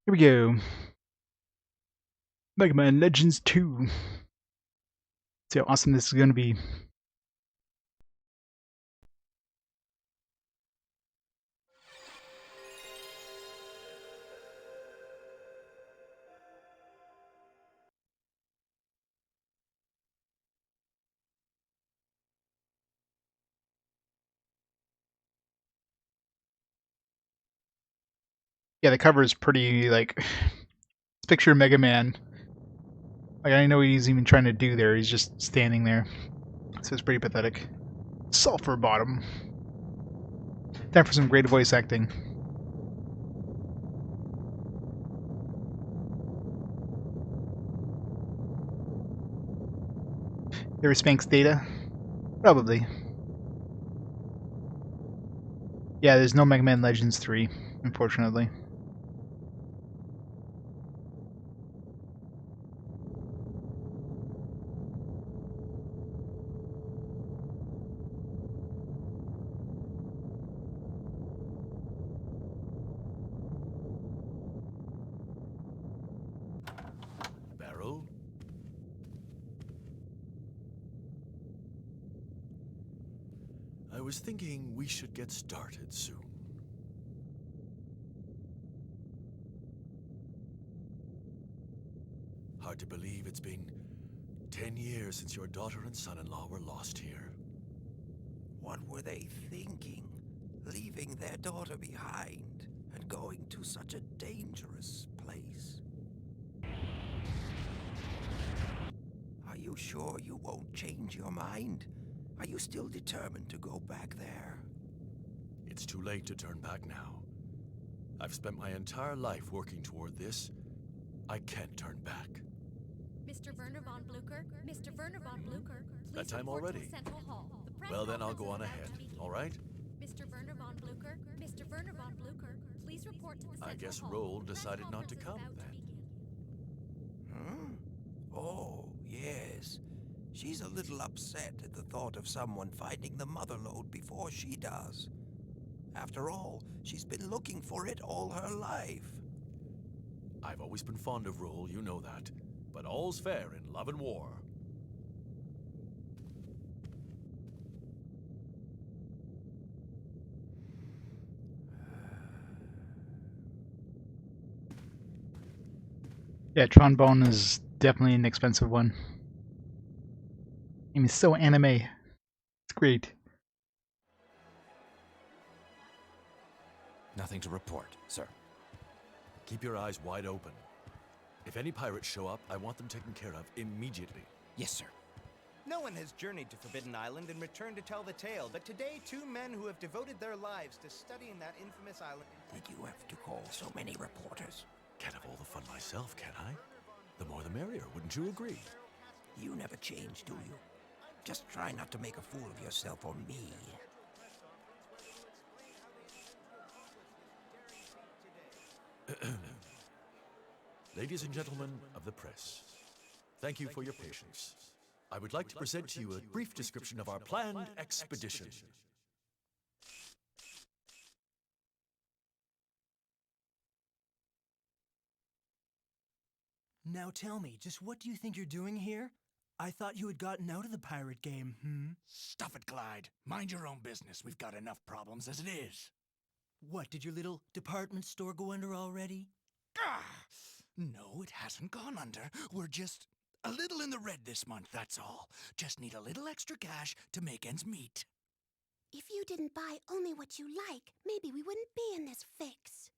Here we go. Mega Man Legends 2. See how awesome this is going to be. Yeah, the cover is pretty, like, picture Mega Man. Like, I know what he's even trying to do there. He's just standing there. So it's pretty pathetic. Sulfur Bottom. Time for some great voice acting. There is Spanx Data? Probably. Yeah, there's no Mega Man Legends 3, unfortunately. Barrel? I was thinking we should get started soon. Hard to believe it's been 10 years since your daughter and son-in-law were lost here. What were they thinking? Leaving their daughter behind and going to such a dangerous place? Are you sure you won't change your mind? Are you still determined to go back there? It's too late to turn back now. I've spent my entire life working toward this. I can't turn back. Mr. Werner von Blucher, Mr. Werner von Blucher, please That time report to already? the Central Hall. The press Well, then I'll conference go on is about ahead, to begin. all right? Mr. Werner von Blucher, Mr. Werner von Blucher, please report to the Central I guess Hall. Roll The press decided not to conference come is about then. begin. Oh, yes. She's a little upset at the thought of someone finding the Mother Lode before she does. After all, she's been looking for it all her life. I've always been fond of Roll, you know that. But all's fair in love and war. Yeah, Trombone is definitely an expensive one. I mean, it's so anime. It's great. Nothing to report, sir. Keep your eyes wide open. If any pirates show up, I want them taken care of immediately. Yes, sir. No one has journeyed to Forbidden Island and returned to tell the tale, but today two men who have devoted their lives to studying that infamous island... Did you have to call so many reporters? Can't have all the fun myself, can I? The more the merrier, wouldn't you agree? You never change, do you? Just try not to make a fool of yourself or me. Ladies and gentlemen of the press, thank you for your patience. I would like to present to you a brief description of our planned expedition. Now tell me, just what do you think you're doing here? I thought you had gotten out of the pirate game, Stuff it, Clyde. Mind your own business. We've got enough problems as it is. What, did your little department store go under already? Ah! No, it hasn't gone under. We're just a little in the red this month, that's all. Just need a little extra cash to make ends meet. If you didn't buy only what you like, maybe we wouldn't be in this fix.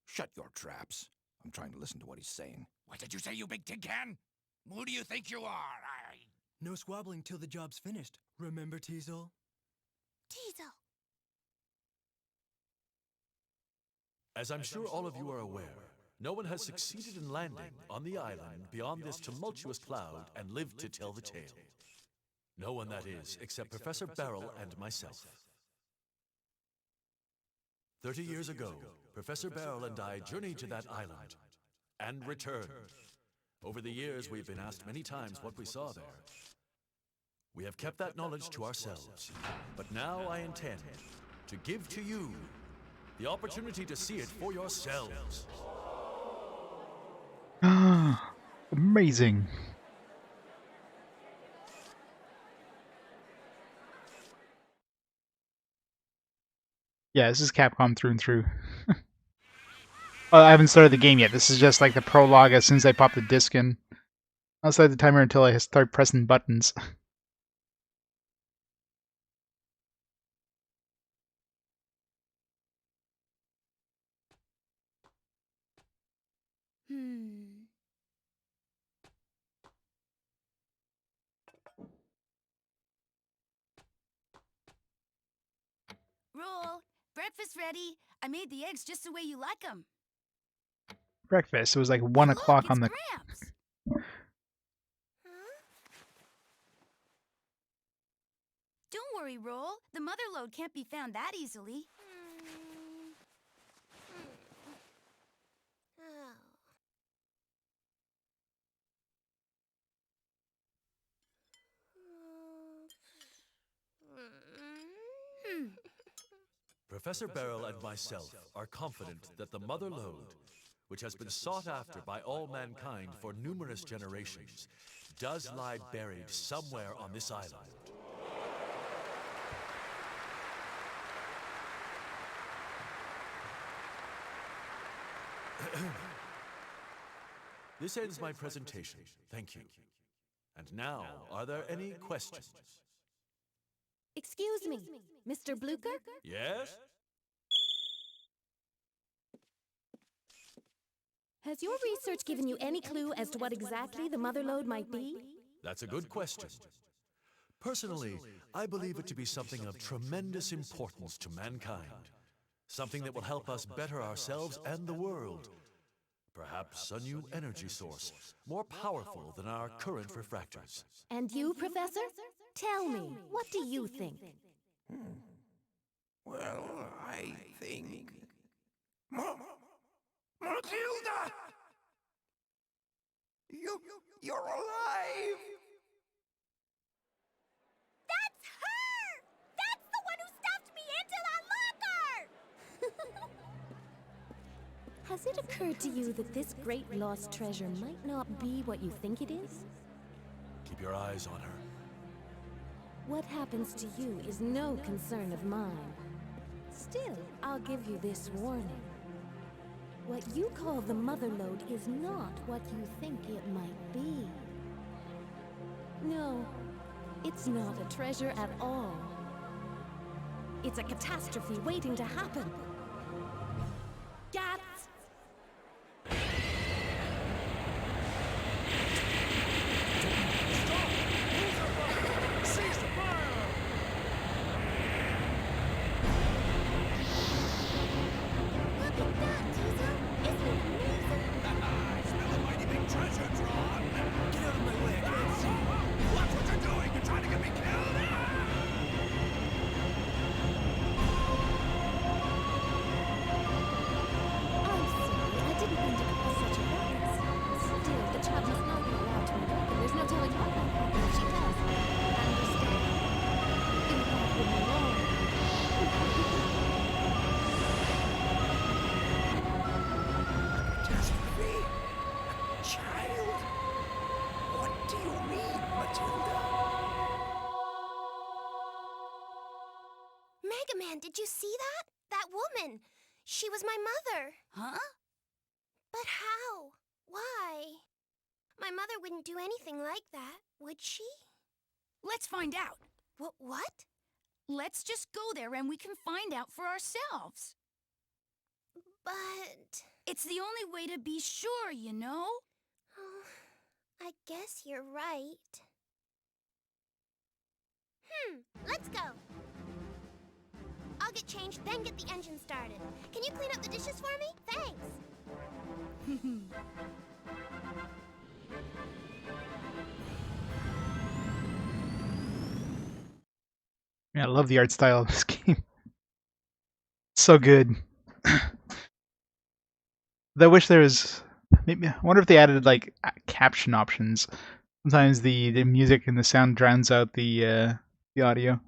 Shut your traps. I'm trying to listen to what he's saying. What did you say, you big tin can? Who do you think you are? No squabbling till the job's finished. Remember, Teasel? Teasel. As I'm sure all of you are aware, no one has succeeded in landing on the island beyond this tumultuous cloud and lived to tell the tale. No one, that is, except Professor Barrel and myself. 30 years ago, Professor Barrel and I journeyed to that island and returned. Over the years, we've been asked many times what we saw there. We have kept that knowledge to ourselves, but now I intend to give to you the opportunity to see it for yourselves. Amazing. Yeah, this is Capcom through and through. Well, I haven't started the game yet. This is just like the prologue as soon as I pop the disc in. I'll set the timer until I start pressing buttons. Roll, breakfast ready. I made the eggs just the way you like them. Breakfast. It was like 1 o'clock on the... Gramps. Don't worry, Roll. The Mother Lode can't be found that easily. Professor Beryl and myself are confident that the Mother Lode, which has been sought after by all mankind for numerous generations, does lie buried somewhere on this island. This ends my presentation. Thank you. And now, are there any questions? Excuse me, Mr. Bluecher? Yes? Has your research given you any clue as to what exactly the Mother Lode might be? That's a good question. Personally, I believe it to be something of tremendous importance to mankind. Something that will help us better ourselves and the world. Perhaps a new energy source, more powerful than our current refractors. And you, Professor? Tell me, what do you think? Well, I think... Matilda! You're alive! That's her! That's the one who stuffed me into the locker! Has it occurred to you that this great lost treasure might not be what you think it is? Keep your eyes on her. What happens to you is no concern of mine. Still, I'll give you this warning. What you call the Mother Lode is not what you think it might be. No, it's not a treasure at all. It's a catastrophe waiting to happen. Gats! Mega Man, did you see that? That woman. She was my mother. Huh? But how? Why? My mother wouldn't do anything like that, would she? Let's find out. What? Let's just go there and we can find out for ourselves. But... It's the only way to be sure, you know? Oh, I guess you're right. Let's go. I'll get changed, then get the engine started. Can you clean up the dishes for me? Thanks. Yeah, I love the art style of this game. So good. I wish there was... Maybe, I wonder if they added, like, caption options. Sometimes the music and the sound drowns out the audio.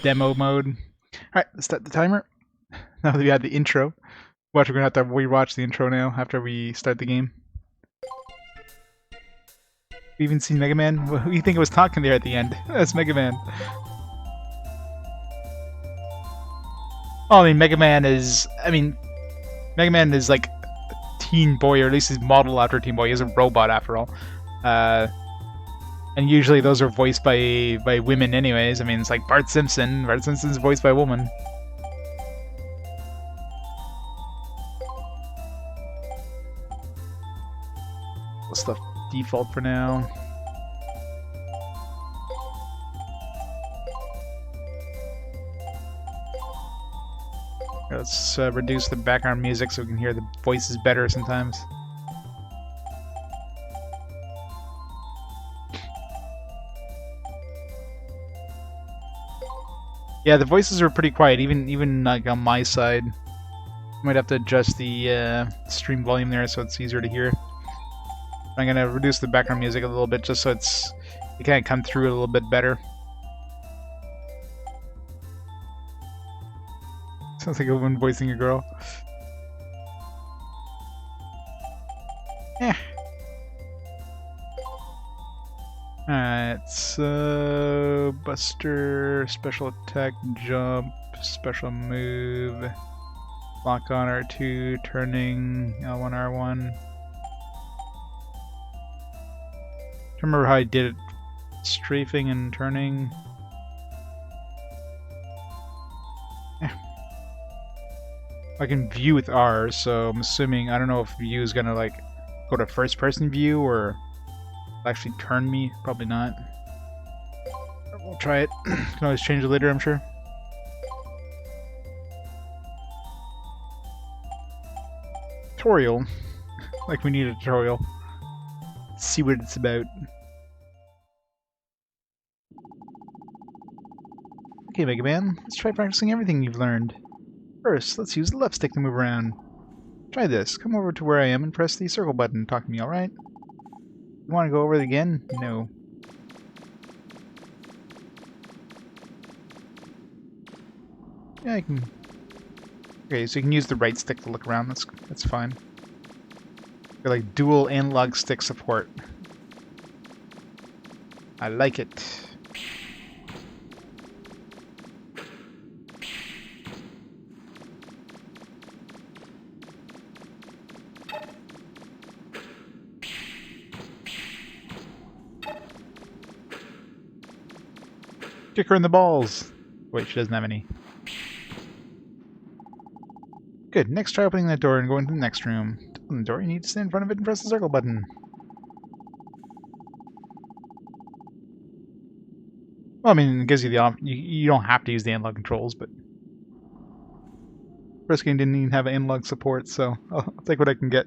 Demo mode. Alright, let's start the timer. Now that we had the intro. Watch, we're gonna have to rewatch the intro now after we start the game. We even seen Mega Man. Who do you think it was talking there at the end? That's Mega Man. Oh, I mean, Mega Man is like Teen Boy, or at least he's modeled after Teen Boy. He's a robot after all. And usually those are voiced by women anyways. I mean, it's like Bart Simpson. Bart Simpson's voiced by a woman. Stuff default for now. Let's reduce the background music so we can hear the voices better sometimes. Yeah, the voices are pretty quiet, even like on my side. Might have to adjust the stream volume there so it's easier to hear. I'm gonna reduce the background music a little bit just so it can come through a little bit better. Sounds like a woman voicing a girl. Yeah. Alright, so Buster, special attack, jump, special move, lock on R2, turning, L1, R1. I don't remember how I did it. Strafing and turning. Yeah. I can view with R, so I'm assuming, I don't know if view is gonna like go to first person view or actually turn me. Probably not. We'll try it. Can always change it later, I'm sure. Tutorial. Like we need a tutorial. Let's see what it's about. Okay, Mega Man, let's try practicing everything you've learned. First, let's use the left stick to move around. Try this. Come over to where I am and press the circle button and talk to me, alright? You want to go over it again? No. Yeah, I can... Okay, so you can use the right stick to look around. That's fine. Got like dual analog stick support. I like it. Kick her in the balls! Wait, she doesn't have any. Good, next try opening that door and go into the next room. To open the door, you need to stand in front of it and press the circle button. Well, I mean, it gives you the option. You don't have to use the analog controls, but... First game didn't even have analog support, so I'll take what I can get.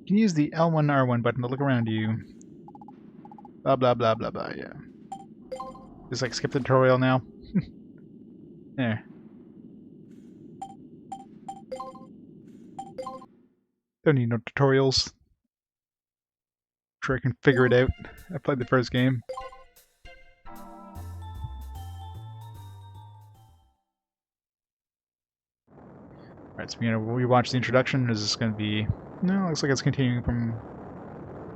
You can use the L1, R1 button to look around you. Blah, blah, blah, blah, blah, yeah. Just like skip the tutorial now. There. Don't need no tutorials. Sure I can figure it out. I played the first game. Alright, so we're gonna rewatch the introduction. Is this gonna be... No, looks like it's continuing from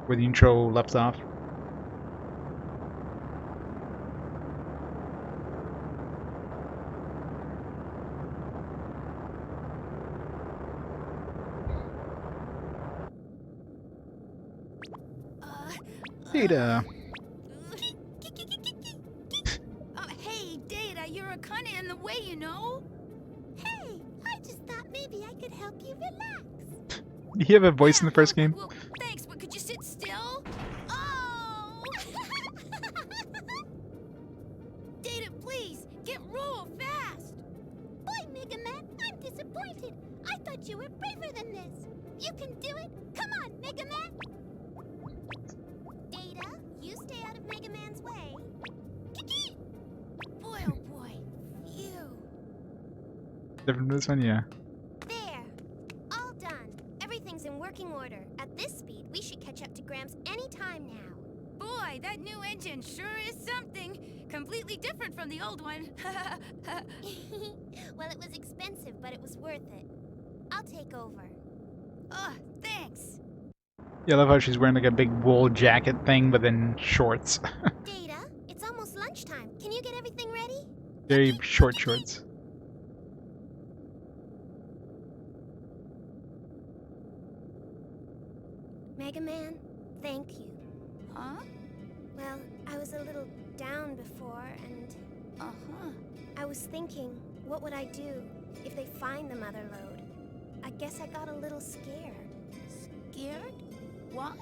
where the intro left off. Data. Hey, Data, you're a kinda in the way, you know? Hey, I just thought maybe I could help you relax. Did he have a voice in the first game? Well, thanks, but could you sit still? Oh! Data, please, get Rule fast! Boy, Mega Man, I'm disappointed. I thought you were braver than this. You can do it. Come on, Mega Man. Data, you stay out of Mega Man's way. Boy, oh boy. Phew. Different from this one, yeah. There. All done. working order. At this speed, we should catch up to Gramps any time now. Boy, that new engine sure is something. Completely different from the old one. Well, it was expensive, but it was worth it. I'll take over. Oh, thanks. Yeah, I love how she's wearing like a big wool jacket thing, but then shorts. Data, it's almost lunchtime. Can you get everything ready? Very short shorts. Mega Man, thank you. Huh? Well, I was a little down before, and Uh-huh. I was thinking, what would I do if they find the Mother Lode? I guess I got a little scared. Scared? Why?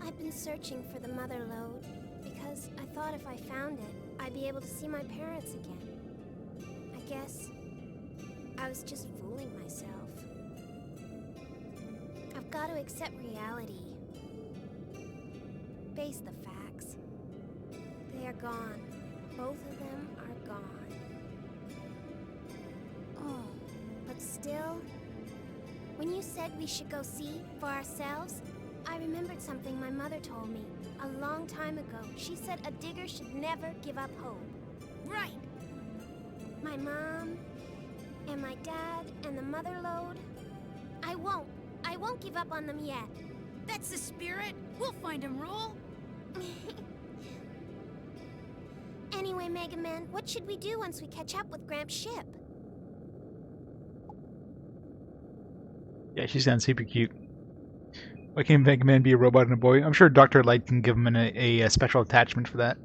I've been searching for the Mother Lode because I thought if I found it, I'd be able to see my parents again. I guess I was just fooling myself. I've got to accept reality. Face the facts. They are gone. Both of them are gone. Oh. But still, when you said we should go see for ourselves, I remembered something my mother told me a long time ago. She said a digger should never give up hope. Right. My mom, and my dad, and the Mother Lode. I won't give up on them yet. That's the spirit. We'll find him, Roll. Anyway, Mega Man, what should we do once we catch up with Gramps' ship? Yeah, she sounds super cute. Why can't Mega Man be a robot and a boy? I'm sure Dr. Light can give him a special attachment for that.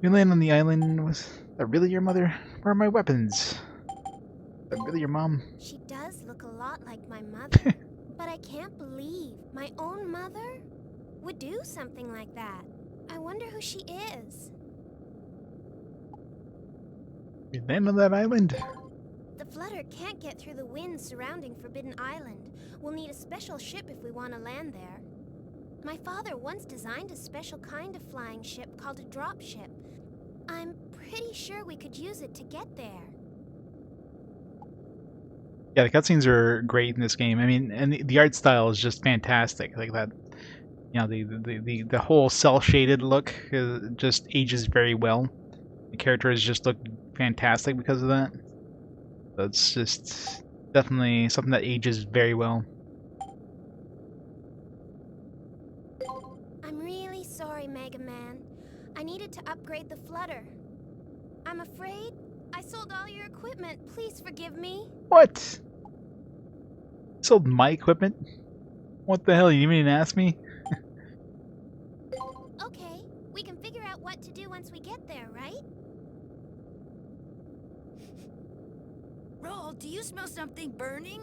You land on the island. Was that really your mother? Where are my weapons? Is that really your mom? She does look a lot like my mother. But I can't believe my own mother would do something like that. I wonder who she is. You land on that island? The Flutter can't get through the winds surrounding Forbidden Island. We'll need a special ship if we want to land there. My father once designed a special kind of flying ship called a drop ship. I'm pretty sure we could use it to get there. Yeah, the cutscenes are great in this game. I mean, and the art style is just fantastic. Like that, you know, the whole cel-shaded look just ages very well. The characters just look fantastic because of that. So it's just definitely something that ages very well. I'm really sorry, Mega Man. I needed to upgrade the Flutter. I'm afraid I sold all your equipment. Please forgive me. What? You sold my equipment? What the hell? You didn't even ask me? Okay, we can figure out what to do once we get there, right? Roll, do you smell something burning?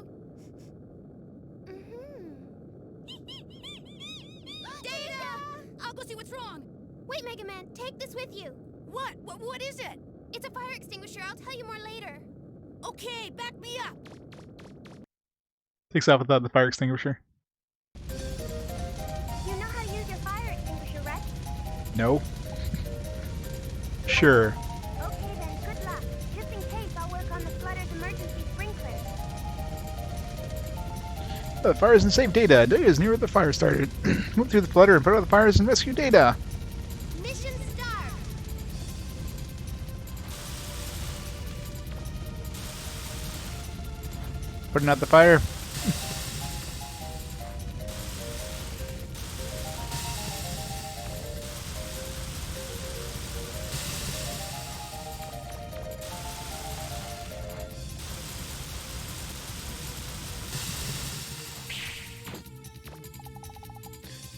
Data! I'll go see what's wrong. Wait, Mega Man, take this with you. What? What is it? It's a fire extinguisher. I'll tell you more later. Okay, back me up. Takes off without the fire extinguisher. You know how to use your fire extinguisher, right? No. Sure. Okay then, good luck. Just in case, I'll work on the Flutter's emergency sprinklers. The fire isn't safe. Data. Data is near where the fire started. Move through the Flutter and put out the fires and rescue Data. Mission start! Putting out the fire.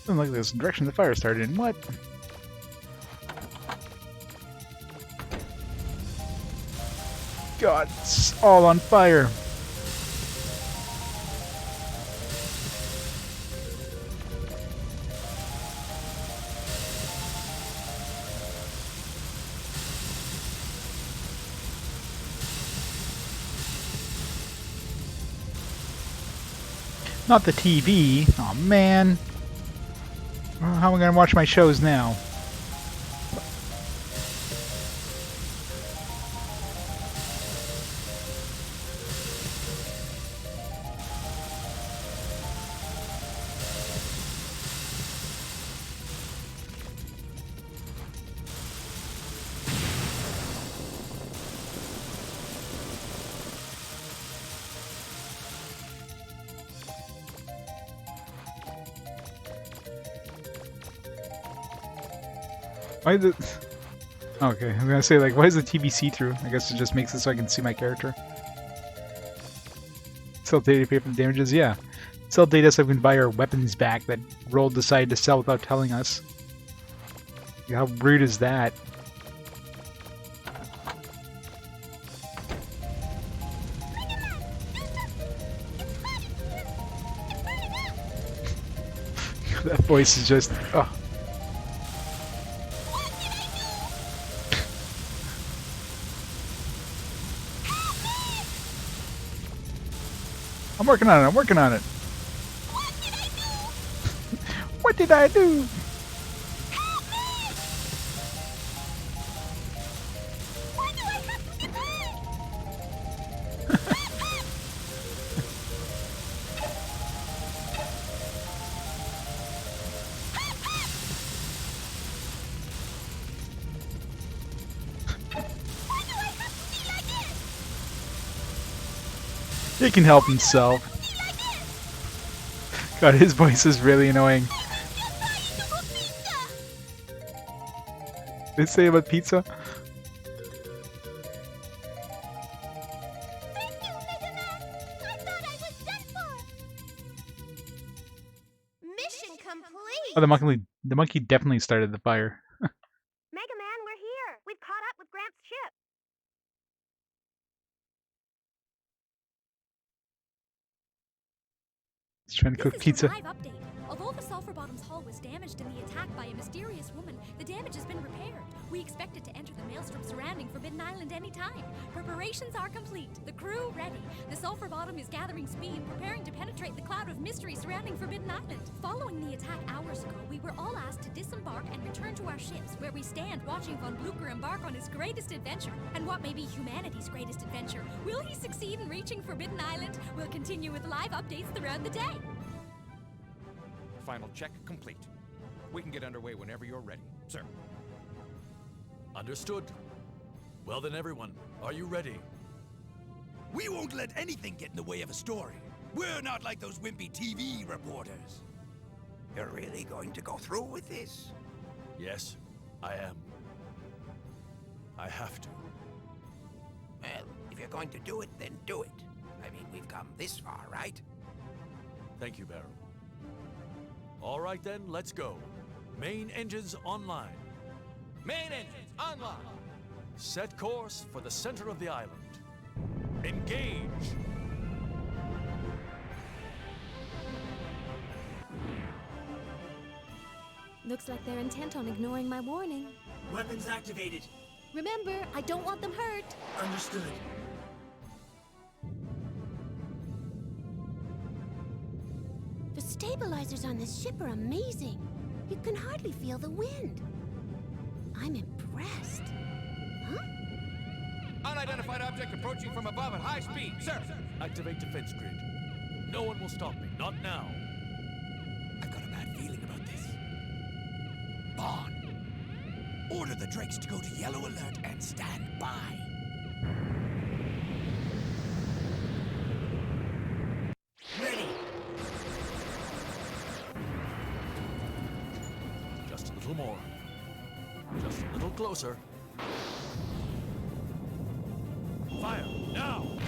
Doesn't look like this direction the fire started in. What? God, it's all on fire. Not the TV. Oh man. Well, how am I going to watch my shows now? Why is it? Okay, I'm gonna say, like, why is the TV see-through? I guess it just makes it so I can see my character. Sell data to pay for the damages? Yeah. Sell data so we can buy our weapons back that Roll decided to sell without telling us. How rude is that? That voice is just... oh. I'm working on it, I'm working on it. What did I do? He can help himself. God, his voice is really annoying. Did it say about pizza? Mission complete! Oh, the monkey definitely started the fire. Mega Man, we're here. We've caught up with Gramps' ship. He's trying to cook pizza. Live update. Although the Sulfur Bottom's hull was damaged in the attack by a mysterious woman, the damage has been repaired. We expect it to enter the maelstrom surrounding Forbidden Island any time. Preparations are complete. The crew ready. The Sulfur Bottom is gathering speed, preparing to penetrate the cloud of mystery surrounding Forbidden Island. Following the attack hours ago, we were all asked to disembark and return to our ships, where we stand watching von Bluecher embark on his greatest adventure, and what may be humanity's greatest adventure. Will he succeed in reaching Forbidden Island? We'll continue with live updates throughout the day. Final check complete. We can get underway whenever you're ready, sir. Understood. Well then, everyone, are you ready? We won't let anything get in the way of a story. We're not like those wimpy TV reporters. You're really going to go through with this? Yes, I am. I have to. Well, if you're going to do it, then do it. I mean, we've come this far, right? Thank you, Barrow. All right then, let's go. Main engines online. Main engines online. Set course for the center of the island. Engage! Looks like they're intent on ignoring my warning. Weapons activated. Remember, I don't want them hurt. Understood. The stabilizers on this ship are amazing. You can hardly feel the wind. I'm impressed. Huh? Unidentified object approaching from above at high speed, sir. Activate defense grid. No one will stop me, not now. I've got a bad feeling about this. Bond, order the Drakes to go to yellow alert and stand by. Ready. Just a little more. Just a little closer. Fire, now!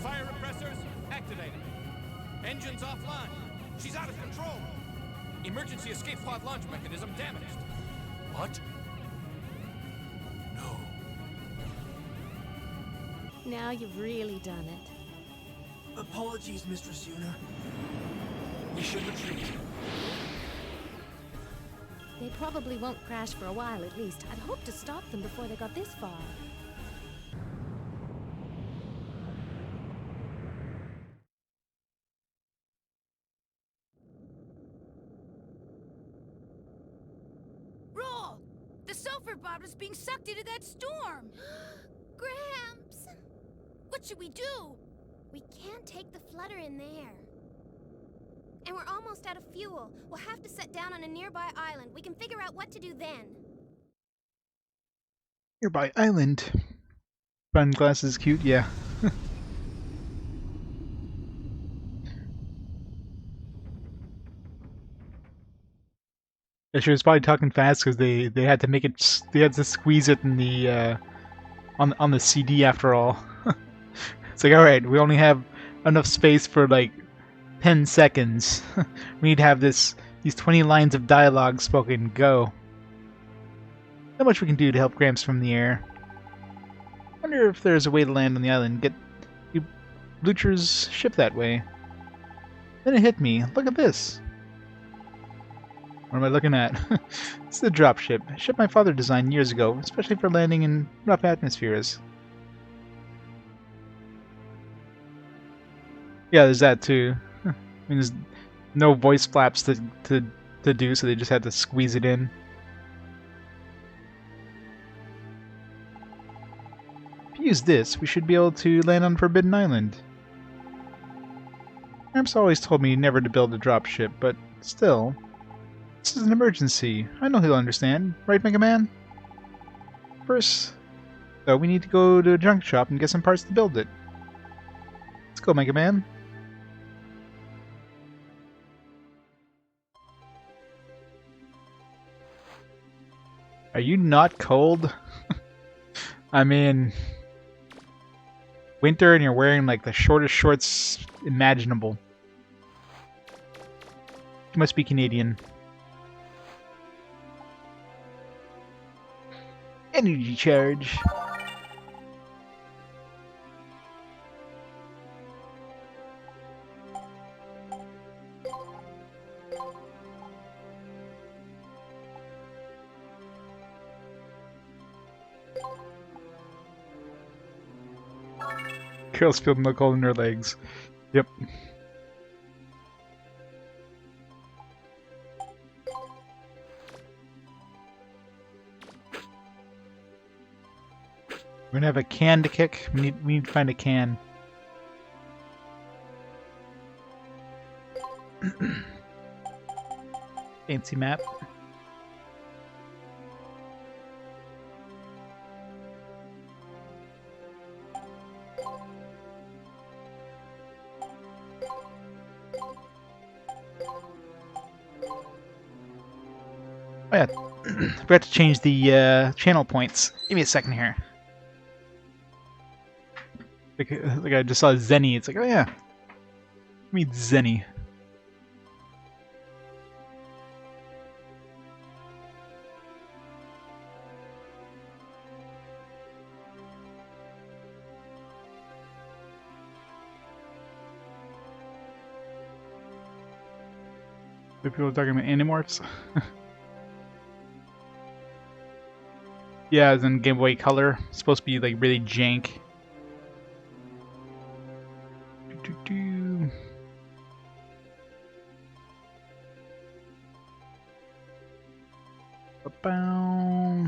Fire repressors activated. Engines offline. She's out of control. Emergency escape pod launch mechanism damaged. What? No. Now you've really done it. Apologies, Mistress Yuna. We shouldn't have treated you. They probably won't crash for a while at least. I'd hoped to stop them before they got this far. Roll! The Sulfur Bottom's being sucked into that storm! Gramps! What should we do? We can't take the flutter in there. And we're almost out of fuel. We'll have to set down on a nearby island. We can figure out what to do then. Nearby island. Sunglasses cute, yeah. Yeah, she was probably talking fast because they had to make it. They had to squeeze it in the on the CD after all. It's like, all right, we only have enough space for like 10 seconds. We need to have these 20 lines of dialogue spoken. Go. Not much we can do to help Gramps from the air. Wonder if there's a way to land on the island. Get Blucher's ship that way. Then it hit me. Look at this. What am I looking at? It's the dropship. A ship my father designed years ago, especially for landing in rough atmospheres. Yeah, there's that too. I mean, there's no voice flaps to do, so they just had to squeeze it in. If you use this, we should be able to land on Forbidden Island. Gramps always told me never to build a dropship, but still... This is an emergency. I know he'll understand. Right, Mega Man? First, though, we need to go to a junk shop and get some parts to build it. Let's go, Mega Man. Are you not cold? I mean... Winter and you're wearing, like, the shortest shorts imaginable. You must be Canadian. Energy charge. Carol's feeling the cold in her legs. Yep. We're gonna have a can to kick. We need to find a can. Fancy map. Oh yeah, forgot to change the channel points. Give me a second here. Like I just saw Zenny. It's like, oh yeah, meet Zenny. The people talking about Animorphs. Yeah, as in Game Boy Color. It's supposed to be like really jank. Ba-bow.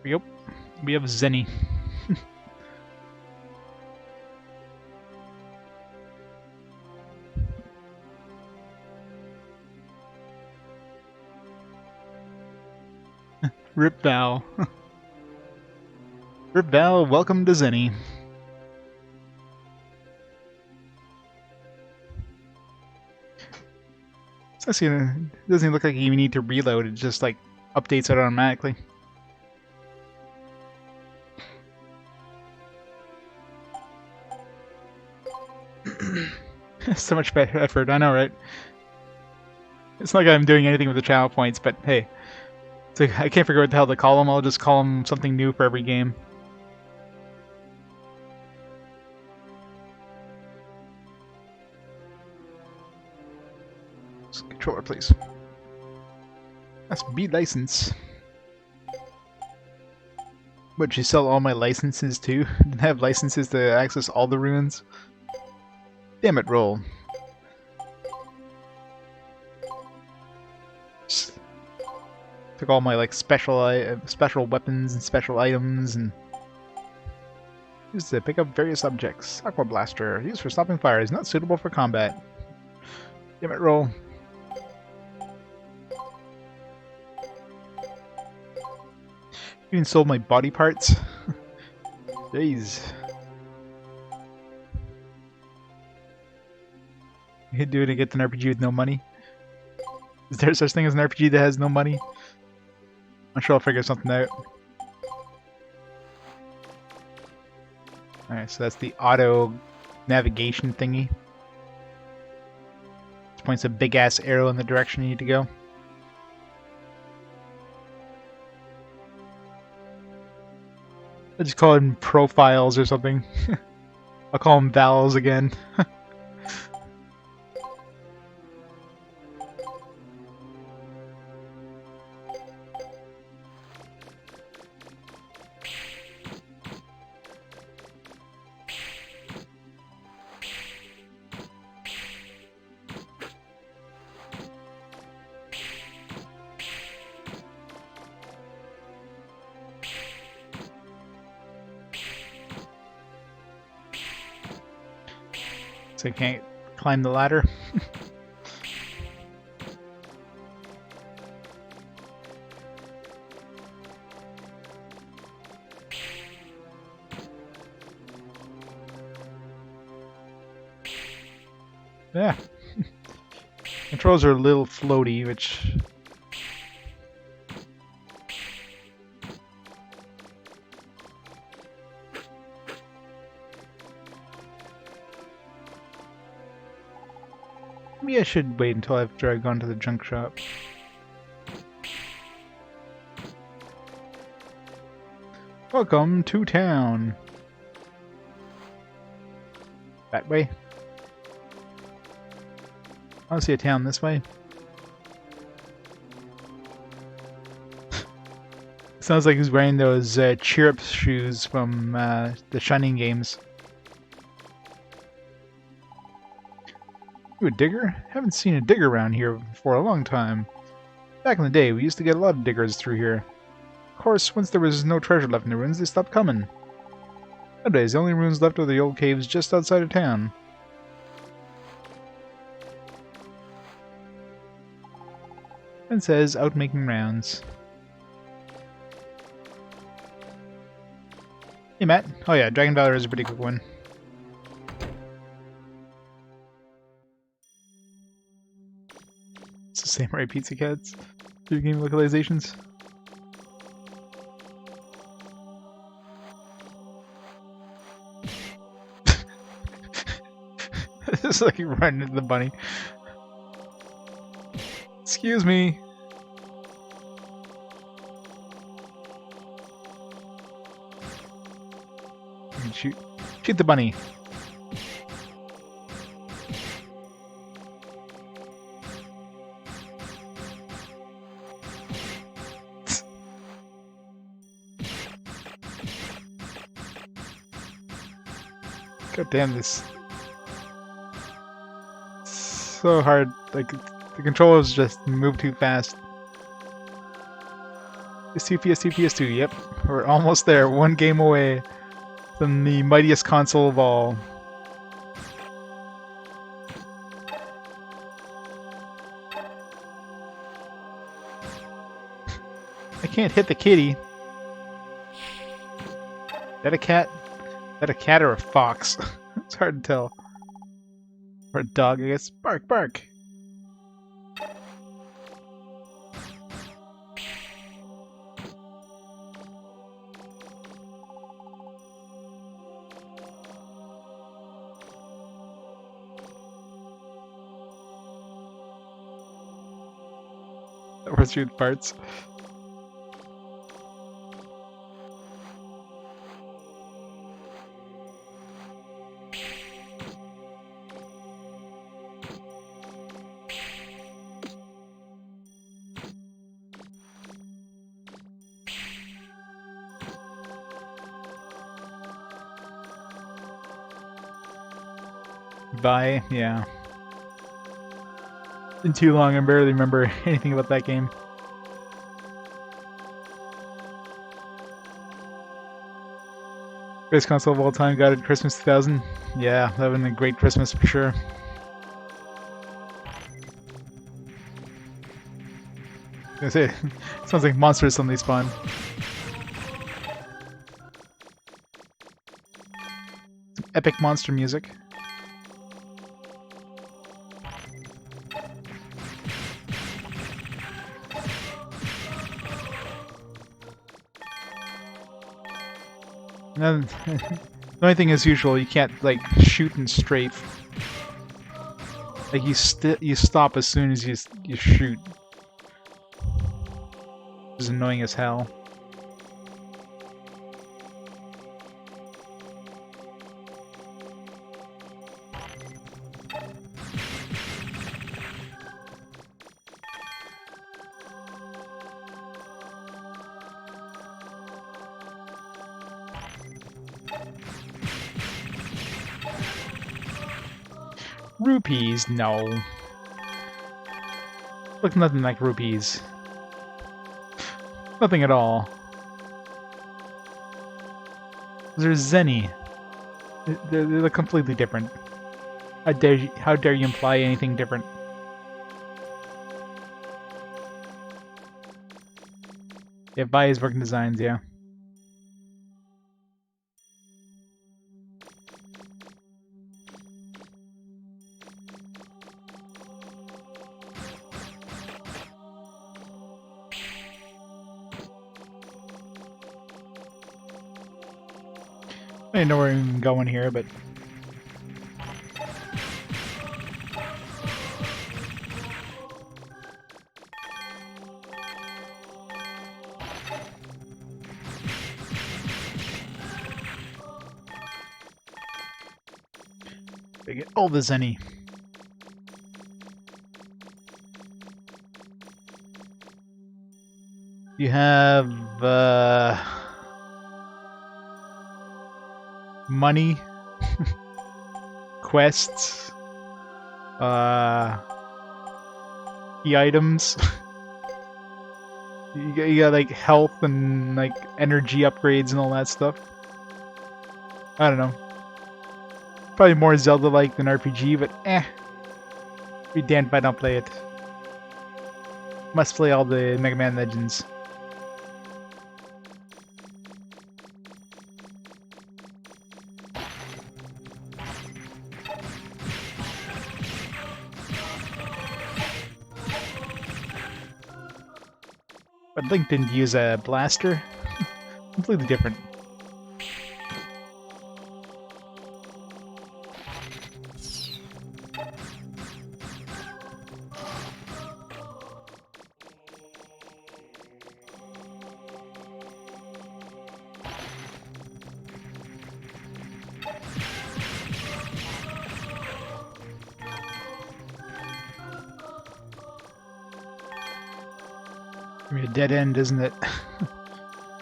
Yep, we have Zenny. Rip Val. Rip Val, welcome to Zenny. It doesn't look like you even need to reload, it just like updates it automatically. So much better effort, I know, right? It's not like I'm doing anything with the channel points, but hey. It's like, I can't figure out what the hell to call them, I'll just call them something new for every game. Controller, please. That's B license. Would you sell all my licenses too? Didn't have licenses to access all the ruins? Damn it, roll. Took all my like special weapons and special items and used to pick up various objects. Aqua blaster used for stopping fire is not suitable for combat. Damn it, roll. You even sold my body parts. Jeez. You could do it to get an RPG with no money. Is there such thing as an RPG that has no money? I'm sure I'll figure something out. Alright, so that's the auto navigation thingy. It points a big ass arrow in the direction you need to go. I just call them profiles or something. I'll call them vowels again. So I can't climb the ladder. Yeah. Controls are a little floaty, which... Maybe I should wait until after I've gone to the junk shop. Welcome to town. That way. I don't see a town this way. Sounds like he's wearing those cheer-up shoes from the Shining games. You a digger? Haven't seen a digger around here for a long time. Back in the day, we used to get a lot of diggers through here. Of course, once there was no treasure left in the ruins, they stopped coming. Nowadays, the only ruins left are the old caves just outside of town. And says, out making rounds. Hey, Matt. Oh yeah, Dragon Valor is a pretty quick one. It's the Samurai Pizza Cats. Video game localizations. It's like you run into the bunny. Excuse me. Shoot the bunny. God damn this. So hard. Like, the controllers just move too fast. PS2, PS2, PS2. Yep. We're almost there. One game away from the mightiest console of all. I can't hit the kitty. Is that a cat? Is that a cat or a fox? It's hard to tell. Or a dog, I guess. Bark, bark. That was through the parts. Bye, yeah. Been too long, I barely remember anything about that game. Best console of all time, got it Christmas 2000. Yeah, that would have been a great Christmas for sure. That's it. Sounds like monsters suddenly spawn. Some epic monster music. And the only thing as usual, you can't like shoot and strafe. Like you stop as soon as you shoot. Which is annoying as hell. Rupees? No. Look nothing like rupees. Nothing at all. There's Zenny. They're completely different. How dare you imply anything different? Yeah, Vi's working designs, yeah. I don't know where I'm going here, but they get all the Zenny. You have money, quests, key items. You got like health and like energy upgrades and all that stuff. I don't know. Probably more Zelda-like than RPG, but be damned if I don't play it. Must play all the Mega Man Legends. But Link didn't use a blaster. Completely different. Gonna be a dead end, isn't it?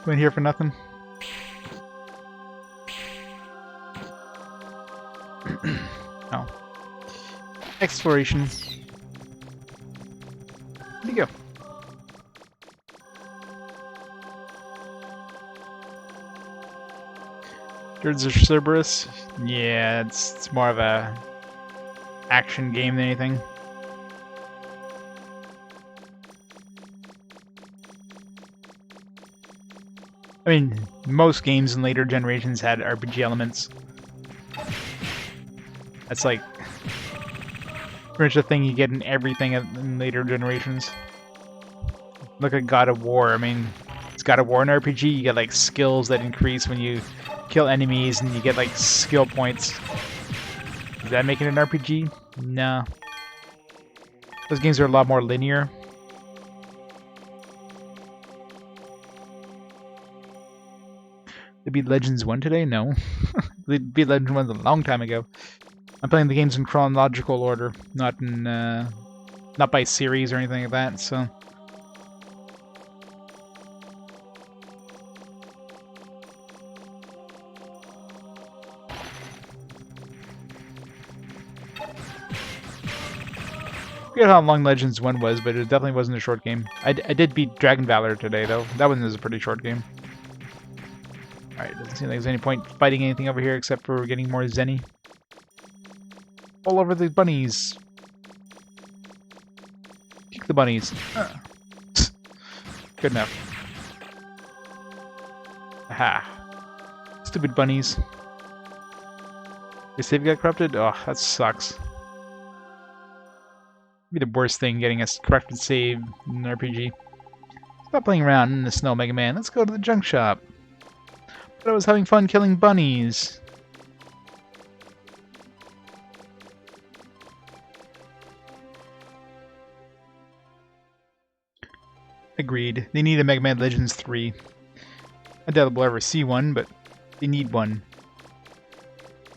Went here for nothing. Oh. Exploration. Where'd you go? Dirge of Cerberus? Yeah, it's more of a action game than anything. I mean, most games in later generations had RPG elements. That's like pretty much a thing you get in everything in later generations. Look at God of War. I mean, it's God of War an RPG. You get like skills that increase when you kill enemies, and you get like skill points. Does that make it an RPG? No. Those games are a lot more linear. They beat Legends 1 today? No. They beat Legends 1 a long time ago. I'm playing the games in chronological order, not in not by series or anything like that, so I forget how long Legends 1 was, but it definitely wasn't a short game. I did beat Dragon Valor today, though. That one was a pretty short game. Alright, doesn't seem like there's any point fighting anything over here except for getting more Zenny. All over the bunnies. Kick the bunnies. Good enough. Aha. Stupid bunnies. Your save got corrupted? Oh, that sucks. Be the worst thing, getting a corrupted save in an RPG. Stop playing around in the snow, Mega Man. Let's go to the junk shop. But I was having fun killing bunnies. Agreed. They need a Mega Man Legends 3. I doubt we'll ever see one, but they need one.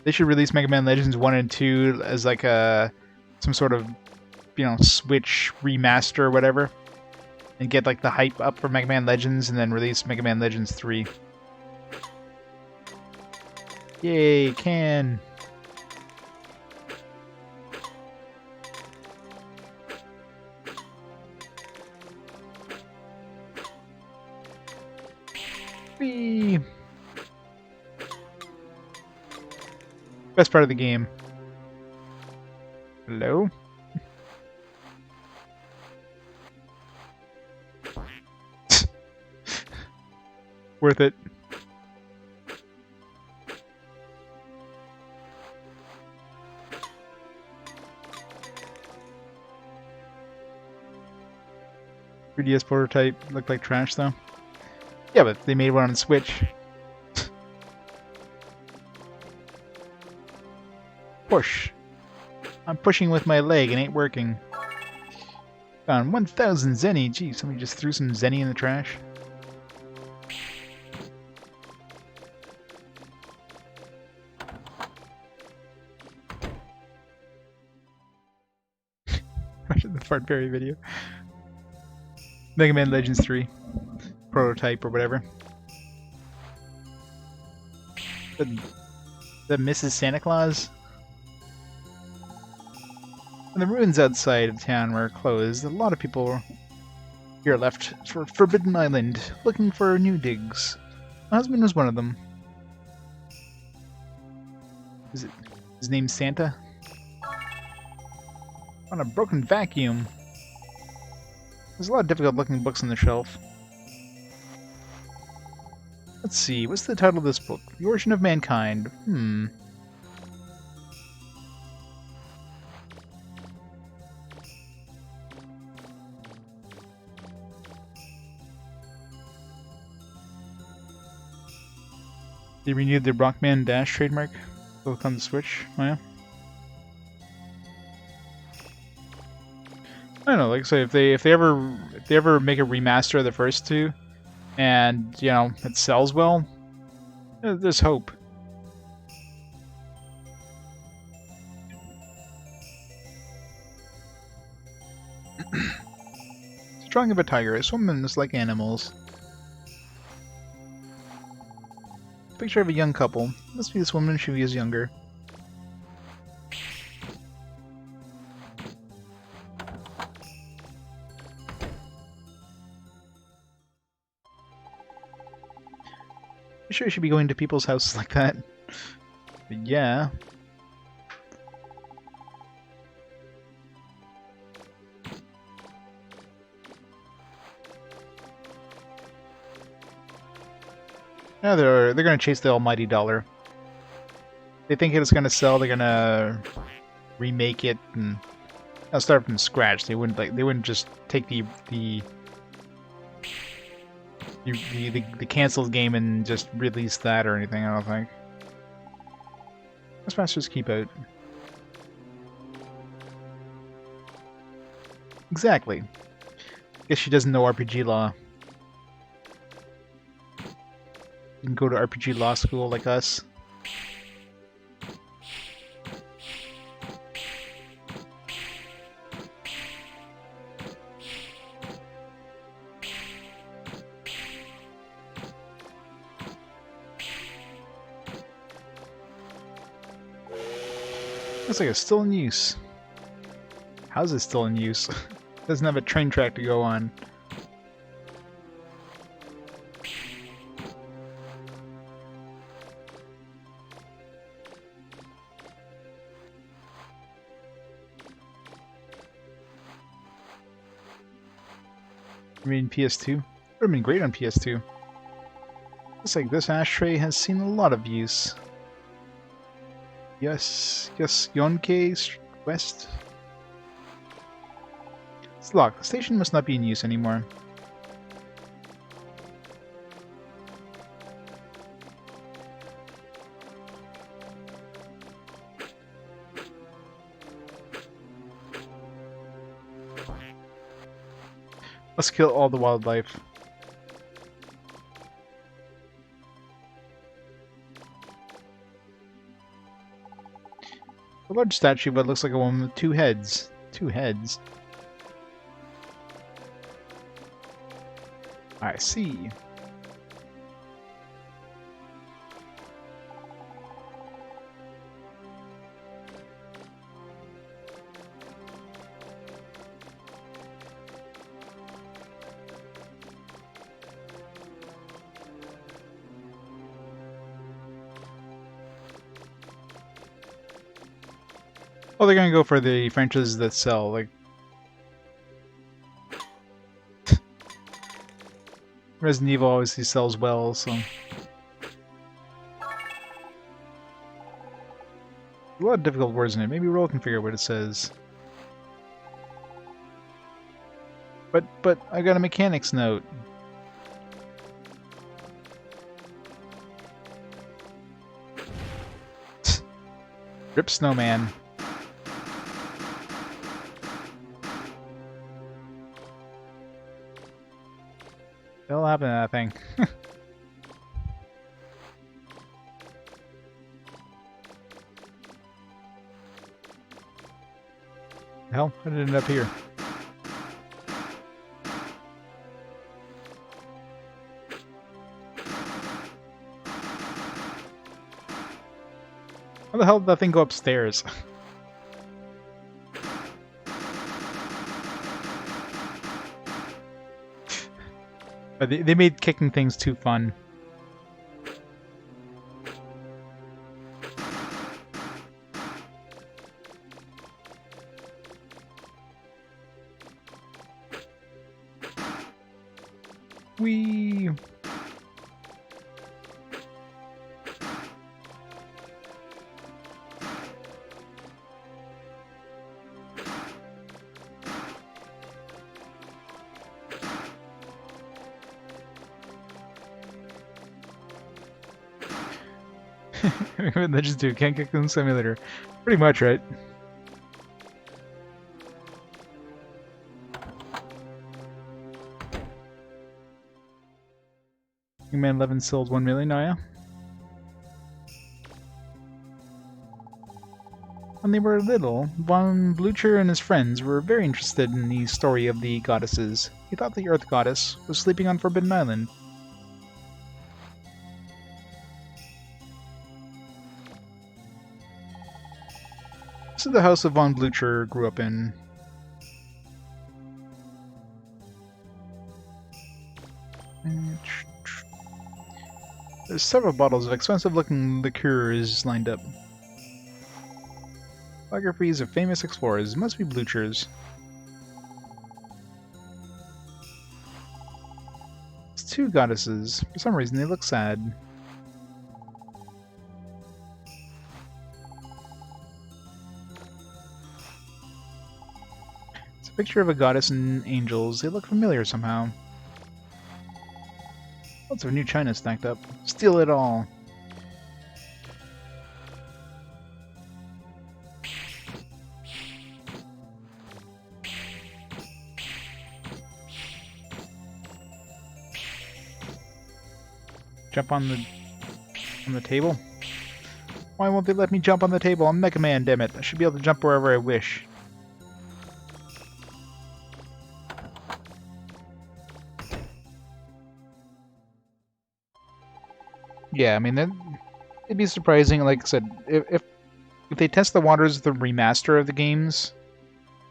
They should release Mega Man Legends 1 and 2 as like a some sort of, you know, Switch remaster or whatever. And get like the hype up for Mega Man Legends and then release Mega Man Legends 3. Yay, can! Whee! Best part of the game. Hello? Worth it. DS prototype looked like trash though. Yeah, but they made one on Switch. Push. I'm pushing with my leg and ain't working. Found 1,000 Zenny. Gee, somebody just threw some Zenny in the trash. The Fart Berry video. Mega Man Legends 3. Prototype or whatever. The Mrs. Santa Claus? And the ruins outside of town were closed. A lot of people here left for Forbidden Island, looking for new digs. My husband was one of them. Is it his name's Santa? On a broken vacuum. There's a lot of difficult looking books on the shelf. Let's see, what's the title of this book? The Origin of Mankind. They renewed the Rockman Dash trademark, both on the Switch. Oh yeah. I don't know, like I say, if they ever make a remaster of the first two, and you know it sells well, there's hope. Strong of a tiger, swimming is like animals. Picture of a young couple. Must be this woman, she was younger. I'm sure you should be going to people's houses like that. But yeah. Yeah, they're gonna chase the almighty dollar. They think it's gonna sell. They're gonna remake it and start from scratch. They wouldn't just take the canceled game and just release that or anything. I don't think. Let's Masters keep out. Exactly. Guess she doesn't know RPG law. You can go to RPG law school like us. Looks like it's still in use. How's it still in use? Doesn't have a train track to go on. I mean, PS2. Would have been great on PS2. Looks like this ashtray has seen a lot of use. Yes, Yonke West. It's locked. The station must not be in use anymore. Let's kill all the wildlife. A large statue, but it looks like a woman with two heads. Two heads. I see. Oh, they're gonna go for the franchises that sell, like Resident Evil obviously sells well, so a lot of difficult words in it. Maybe Roll can figure out what it says. But I got a mechanics note. Rip Snowman. What'll happen to that thing? Hell, how did it end up here? How the hell did that thing go upstairs? But they made kicking things too fun. Whee! Legends 2 can't kick in simulator. Pretty much, right? Man 11 sold 1 million, oh yeah? When they were little, Von Bluecher and his friends were very interested in the story of the goddesses. He thought the Earth Goddess was sleeping on Forbidden Island. This is the house that Von Blucher grew up in. There's several bottles of expensive-looking liqueurs lined up. Biographies of famous explorers. Must be Blucher's. It's two goddesses. For some reason, they look sad. It's a picture of a goddess and angels. They look familiar somehow. Lots of new china stacked up. Steal it all. Jump on the table? Why won't they let me jump on the table? I'm Mega Man, damn it. I should be able to jump wherever I wish. Yeah, I mean, it'd be surprising, like I said, if they test the waters of the remaster of the games,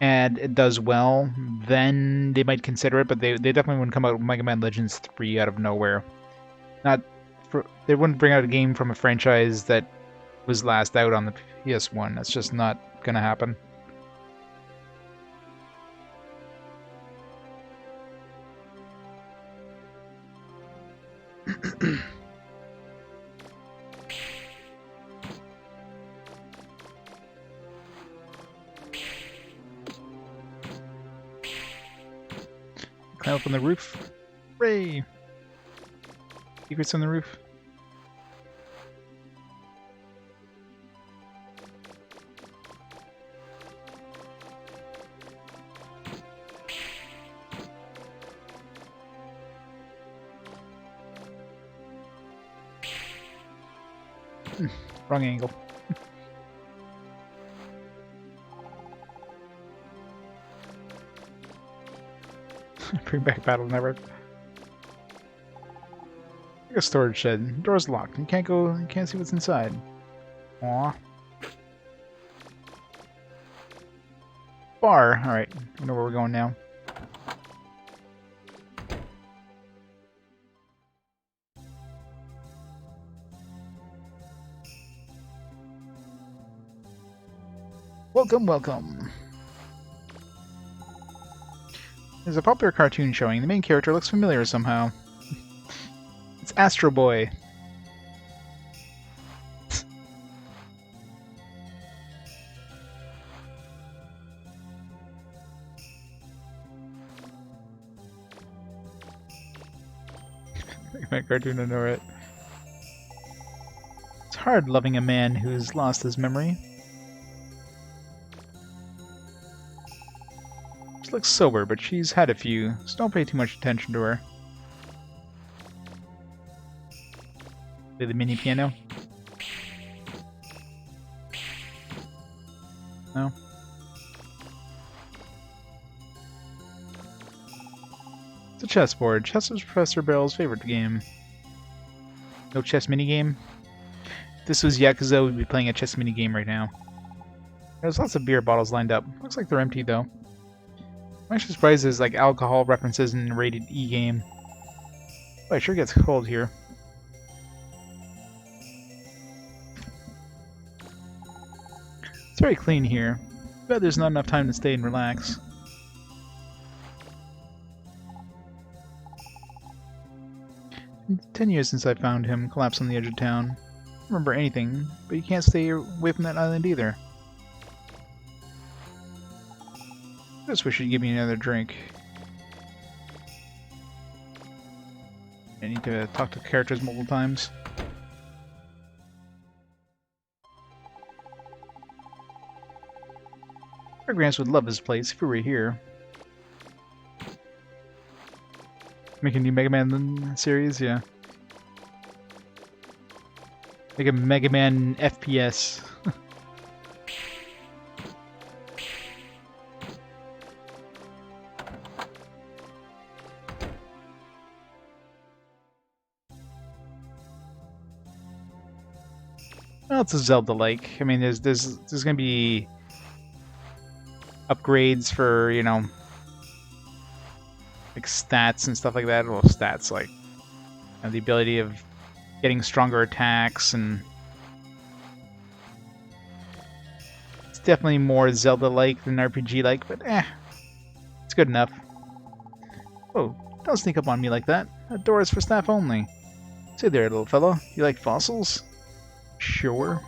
and it does well, then they might consider it, but they definitely wouldn't come out with Mega Man Legends 3 out of nowhere. They wouldn't bring out a game from a franchise that was last out on the PS1. That's just not gonna happen. – Climb up on the roof. Hooray! Secrets on the roof. Wrong angle. Bring back battle never. Like a storage shed. Door's locked. You can't go. You can't see what's inside. Aw. Bar. All right. I know where we're going now. Welcome, welcome. There's a popular cartoon showing. The main character looks familiar somehow. It's Astro Boy. My cartoon, I know it. It's hard loving a man who's lost his memory. She looks sober, but she's had a few, so don't pay too much attention to her. Play the mini piano? No? It's a chessboard. Chess was Professor Barrel's favorite game. No chess minigame? If this was Yakuza, we'd be playing a chess minigame right now. There's lots of beer bottles lined up. Looks like they're empty, though. I'm actually surprised there's like alcohol references in the rated E game. Oh, it sure gets cold here. It's very clean here. But there's not enough time to stay and relax. It's 10 years since I found him collapsed on the edge of town. I don't remember anything, but you can't stay away from that island either. I just wish you'd give me another drink. I need to talk to characters multiple times. Grants would love this place if we were here. Make a new Mega Man series, yeah. Make a Mega Man FPS. Well, it's a Zelda-like. I mean, there's gonna be upgrades for, you know, like stats and stuff like that. Well, stats like the ability of getting stronger attacks, and it's definitely more Zelda-like than RPG-like, but it's good enough. Oh, don't sneak up on me like that. That door is for staff only. Say there, little fella. You like fossils? Sure.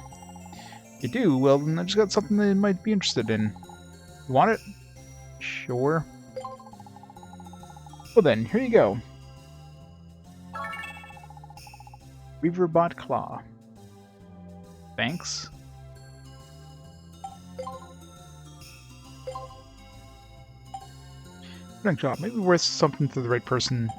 You do? Well, then I just got something that you might be interested in. You want it? Sure. Well then, here you go. Reaverbot Claw. Thanks. Good job. Maybe worth something to the right person.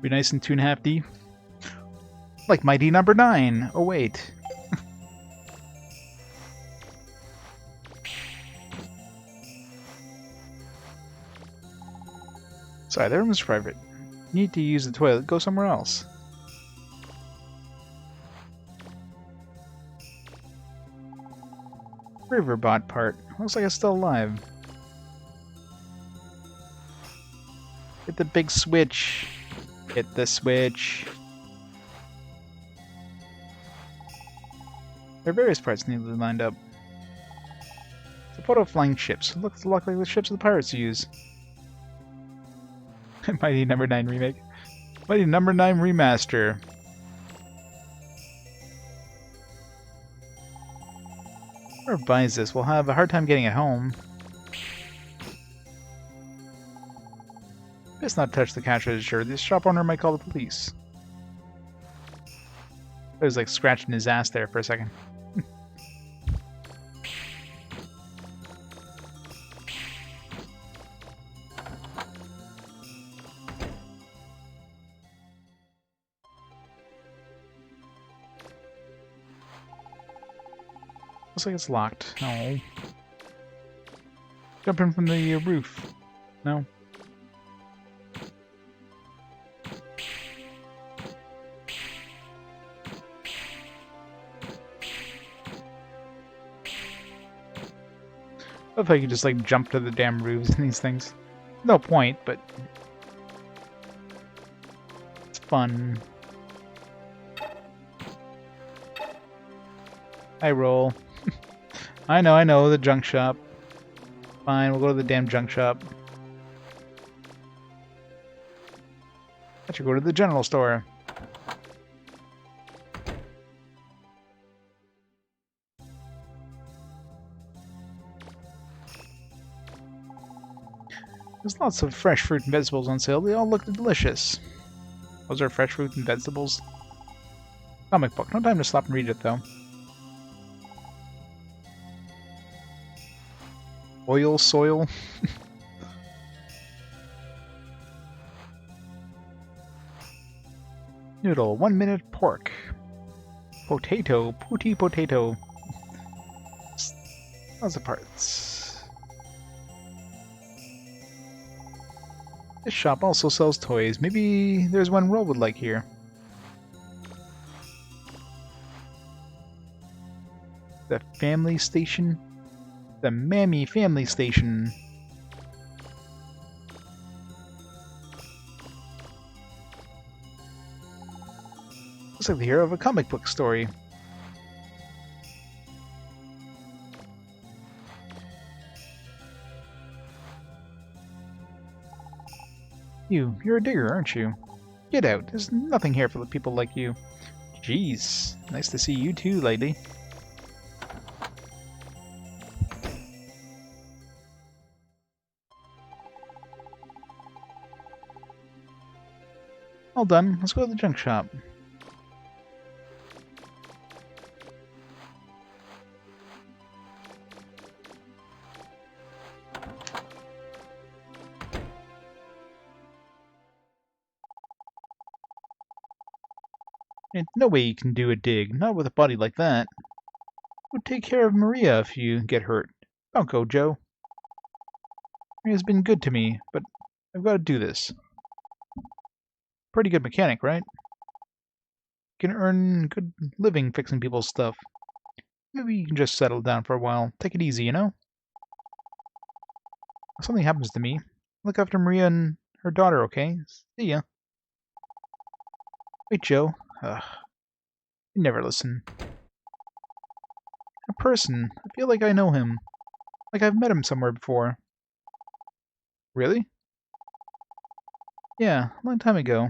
Be nice and 2.5D. Like Mighty Number 9. Oh wait. Sorry, the room is private. You need to use the toilet. Go somewhere else. Riverbot part. Looks like it's still alive. Hit the big switch. Hit the switch. There are various parts neatly lined up. Photo flying ships. Looks a lot like the ships the pirates use. Mighty Number 9 remake. Mighty Number 9 remaster. Whoever buys this will have a hard time getting it home. Best not touch the cash register. The shop owner might call the police. I was like scratching his ass there for a second. Looks like it's locked. No. Jump in from the roof. No. I love how you can just like jump to the damn roofs in these things. No point, but it's fun. I roll. I know, the junk shop. Fine, we'll go to the damn junk shop. I should go to the general store. There's lots of fresh fruit and vegetables on sale. They all look delicious. Those are fresh fruit and vegetables. Comic book. No time to stop and read it, though. Oil, soil. Noodle, 1 minute pork. Potato, pooty potato. Lots of parts. This shop also sells toys. Maybe there's one Roll would like here. The family station? The Mammy Family Station. Looks like the hero of a comic book story. You're a digger, aren't you? Get out. There's nothing here for people like you. Jeez. Nice to see you too, lady. All done. Let's go to the junk shop. Ain't no way you can do a dig, not with a body like that. We'll take care of Maria if you get hurt. Don't go, Joe. Maria's been good to me, but I've got to do this. Pretty good mechanic, right? Can earn good living fixing people's stuff. Maybe you can just settle down for a while. Take it easy, you know? If something happens to me, look after Maria and her daughter, okay? See ya. Wait, Joe. Ugh. You never listen. A person. I feel like I know him. Like I've met him somewhere before. Really? Yeah, a long time ago.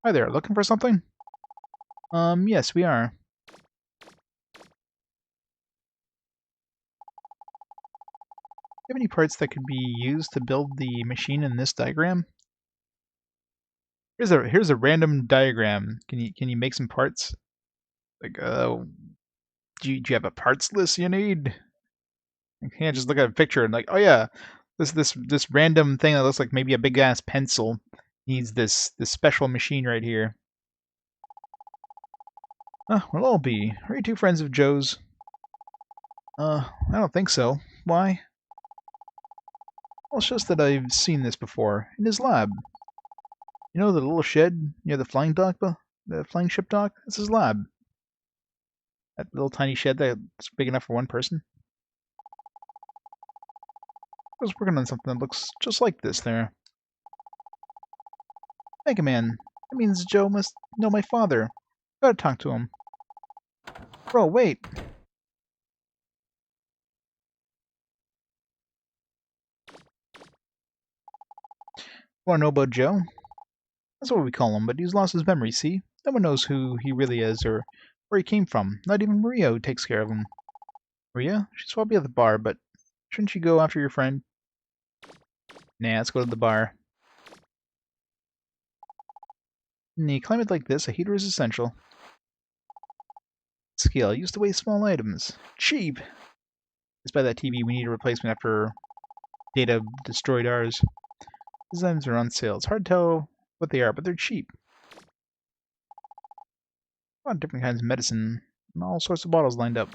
Hi there, looking for something? Yes, we are. Do you have any parts that could be used to build the machine in this diagram? Here's a random diagram. Can you make some parts? Like, do you have a parts list you need? You can't just look at a picture and like, oh yeah, this random thing that looks like maybe a big ass pencil needs this special machine right here. We'll all be. Are you two friends of Joe's? I don't think so. Why? Well, it's just that I've seen this before in his lab. You know the little shed near the flying dock, the flying ship dock? That's his lab. That little tiny shed that's big enough for one person. I was working on something that looks just like this there. Mega Man. That means Joe must know my father. Gotta talk to him. Bro, wait. Want to know about Joe? That's what we call him, but he's lost his memory, see? No one knows who he really is or where he came from. Not even Maria, who takes care of him. Maria? She's probably at the bar, but shouldn't you go after your friend? Nah, let's go to the bar. In a climate like this, a heater is essential. Scale used to weigh small items. Cheap! Despite that TV, we need a replacement after Data destroyed ours. These items are on sale. It's hard to tell what they are, but they're cheap. A lot of different kinds of medicine, and all sorts of bottles lined up.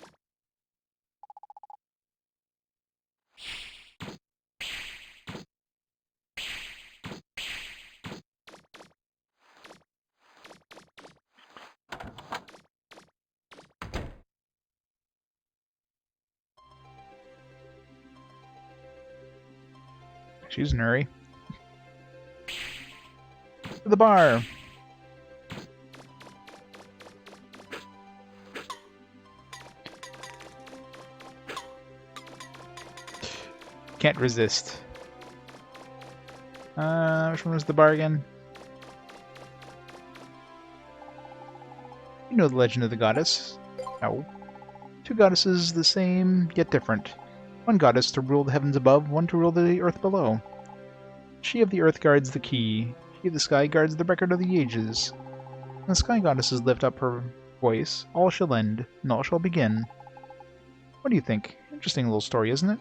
She's in a hurry. To the bar! Can't resist. Which one was the bar again? You know the legend of the goddess. No. Two goddesses, the same, yet different. One goddess to rule the heavens above, one to rule the earth below. She of the earth guards the key. She of the sky guards the record of the ages. When the sky goddesses lift up her voice, all shall end, and all shall begin. What do you think? Interesting little story, isn't it?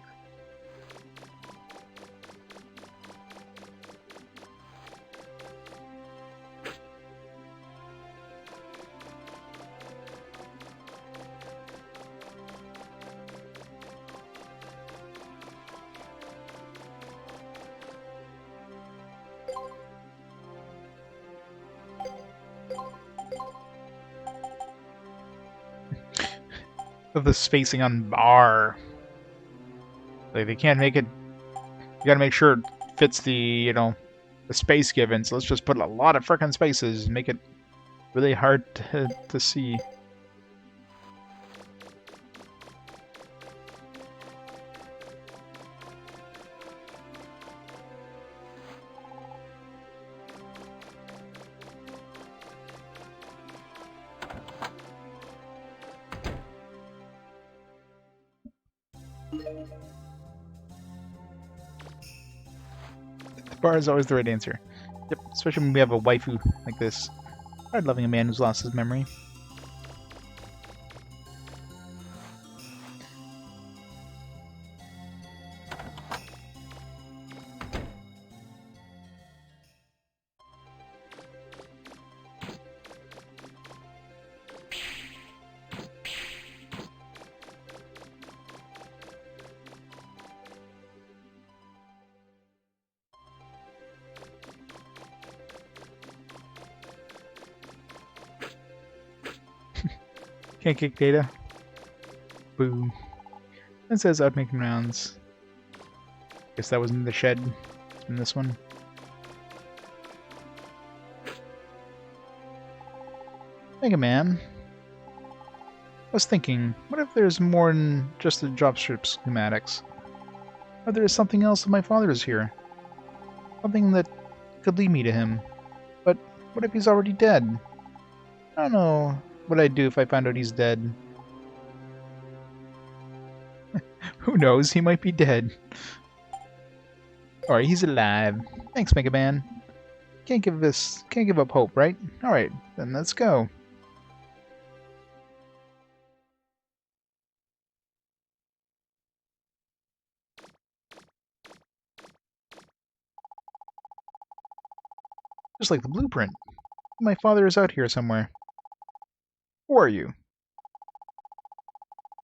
Of the spacing on bar. Like, they can't make it. You gotta make sure it fits the, the space given. So let's just put a lot of frickin' spaces and make it really hard to see. Bar is always the right answer. Yep, especially when we have a waifu like this. Hard loving a man who's lost his memory. Can't kick Data. Boo. It says I'd make rounds. Guess that was in the shed. It's in this one. Mega Man. I was thinking, what if there's more than just the dropship schematics? Or there is something else that my father is here? Something that could lead me to him. But what if he's already dead? I don't know what I'd do if I found out he's dead. Who knows? He might be dead. Alright, he's alive. Thanks, Mega Man. Can't give up hope, right? Alright, then let's go. Just like the blueprint. My father is out here somewhere. Who are you?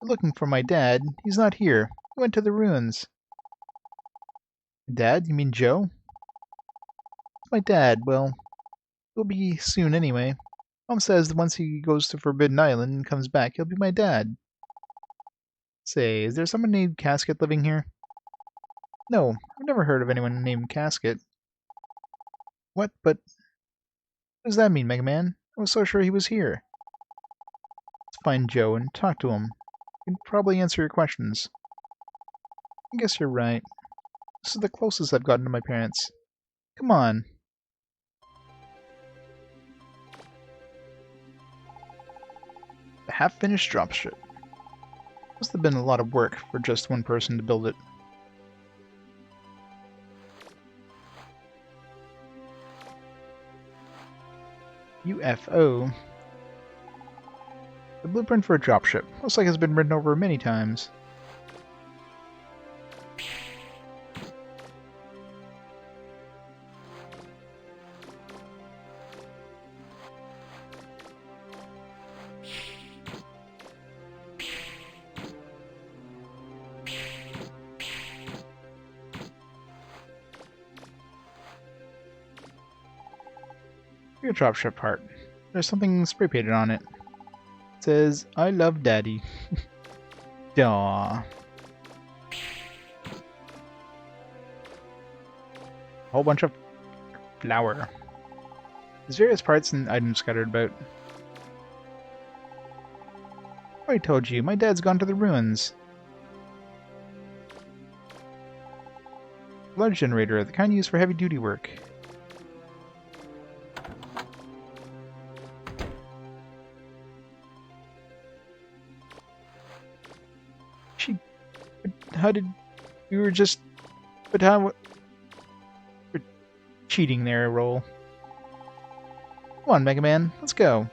We're looking for my dad. He's not here. He went to the ruins. Dad? You mean Joe? My dad. Well, he'll be soon anyway. Mom says that once he goes to Forbidden Island and comes back, he'll be my dad. Say, is there someone named Casket living here? No, I've never heard of anyone named Casket. What? But what does that mean, Mega Man? I was so sure he was here. Let's find Joe and talk to him. He can probably answer your questions. I guess you're right. This is the closest I've gotten to my parents. Come on. The half-finished dropship. Must have been a lot of work for just one person to build it. UFO. The blueprint for a dropship. Looks like it's been written over many times. Your dropship part. There's something spray painted on it. It says, "I love Daddy." Aww. A whole bunch of flour. There's various parts and items scattered about. I told you, my dad's gone to the ruins. Large generator, the kind used for heavy-duty work. How did... We were just... But how... We're cheating there, Roll. Come on, Mega Man, let's go.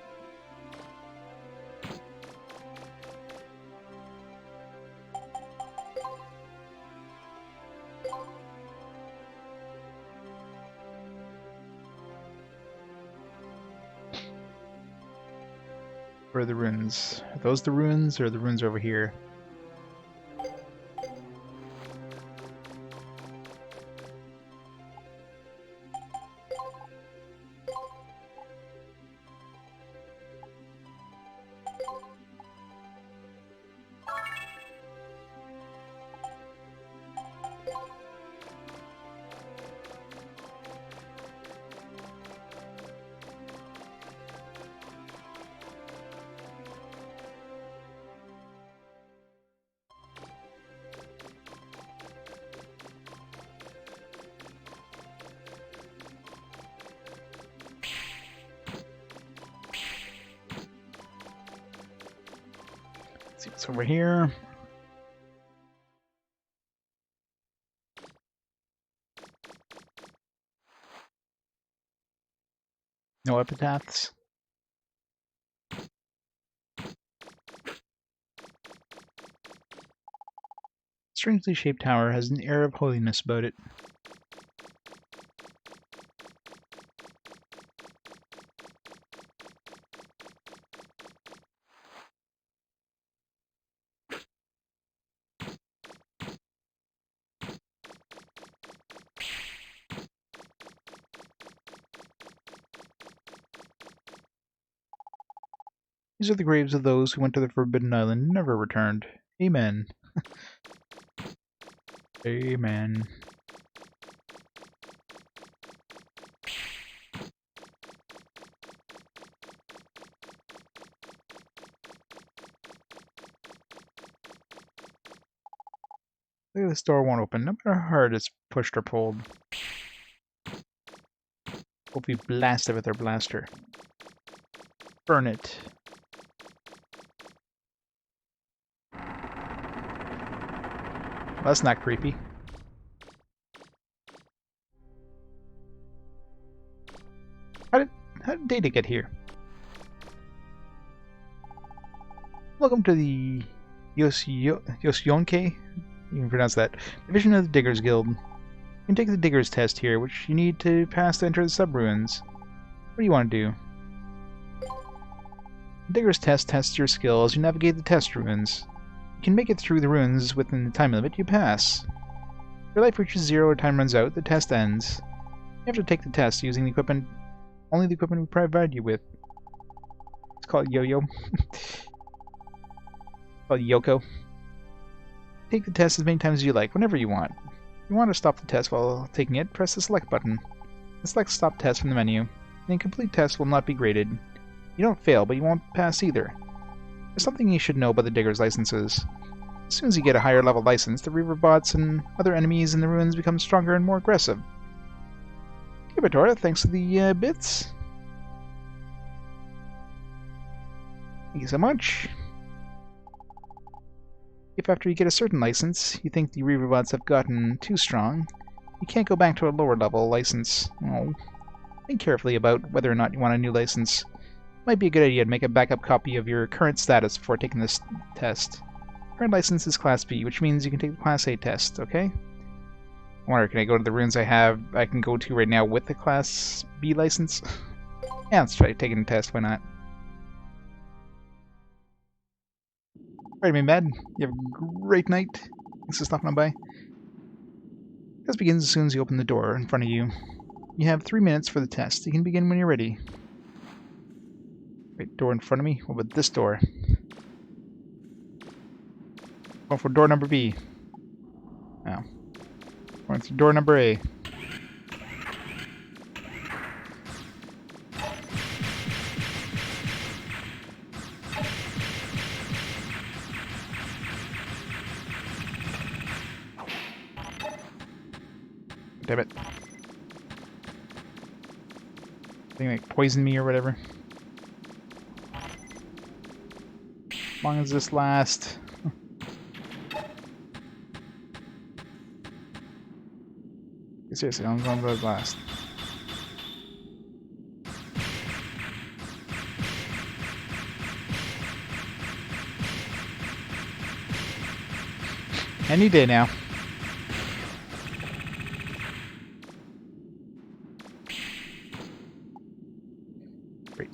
Where are the ruins? Are those the ruins, or are the ruins over here? See what's over here. No epitaphs. Strangely shaped tower has an air of holiness about it. These are the graves of those who went to the Forbidden Island and never returned. Amen. Amen. Look, this door won't open, no matter how hard it's pushed or pulled. Hope we blast it with our blaster. Burn it. Well, that's not creepy. How did Data get here? Welcome to the Yosyonke, you can pronounce that, division of the Diggers Guild. You can take the Diggers test here, which you need to pass to enter the sub-ruins. What do you want to do? The Diggers test tests your skill as you navigate the test ruins. You can make it through the ruins within the time limit, you pass. If your life reaches 0 or time runs out, the test ends. You have to take the test using the equipment, only the equipment we provide you with. Let's call it Yo-Yo. Call it Yoko. Take the test as many times as you like, whenever you want. If you want to stop the test while taking it, press the select button. Select stop test from the menu. The incomplete test will not be graded. You don't fail, but you won't pass either. There's something you should know about the Digger's licenses. As soon as you get a higher level license, the Reaver bots and other enemies in the ruins become stronger and more aggressive. Hey, Batora, thanks for the bits. Thank you so much. If after you get a certain license, you think the Reaverbots have gotten too strong, you can't go back to a lower level license. Oh. Think carefully about whether or not you want a new license. Might be a good idea to make a backup copy of your current status before taking this test. Current license is Class B, which means you can take the Class A test, okay? I wonder, can I go to the runes I can go to right now with the Class B license? Yeah, let's try taking the test, why not? Alright, my man, you have a great night. Thanks for stopping on by. Test begins as soon as you open the door in front of you. You have 3 minutes for the test. You can begin when you're ready. Wait, door in front of me? What about this door? Going for door number B. Oh. Going to door number A. Damn it. They like poison me or whatever. As long as this lasts. Seriously, how long does it last? Any day now. Great.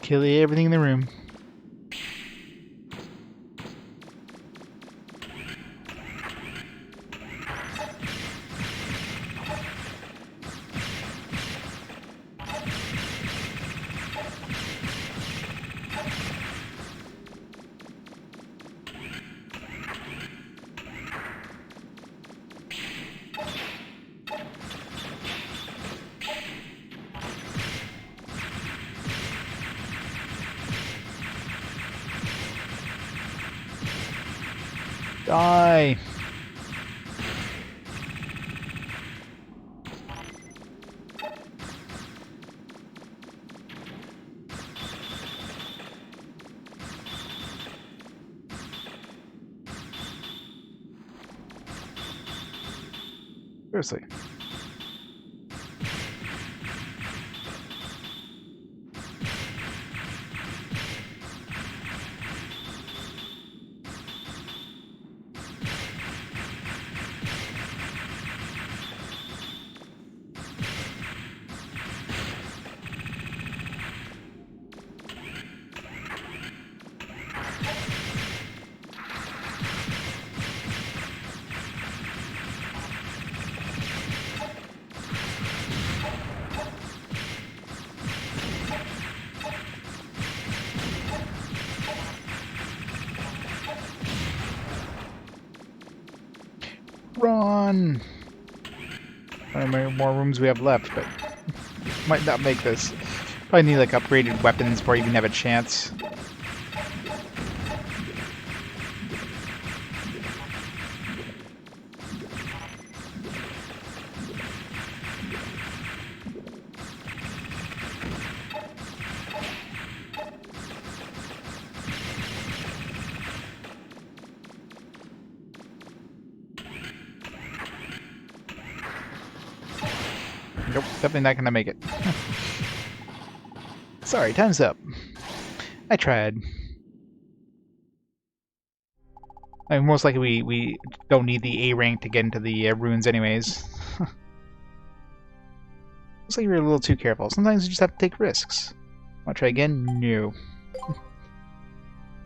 Kill everything in the room. Die! Seriously. Run! How many more rooms we have left, but might not make this. Probably need like upgraded weapons before you even have a chance. Nope, definitely not gonna make it. Sorry, time's up. I tried. I mean, most likely we don't need the A rank to get into the ruins anyways. Looks like you're a little too careful. Sometimes you just have to take risks. Wanna try again? No.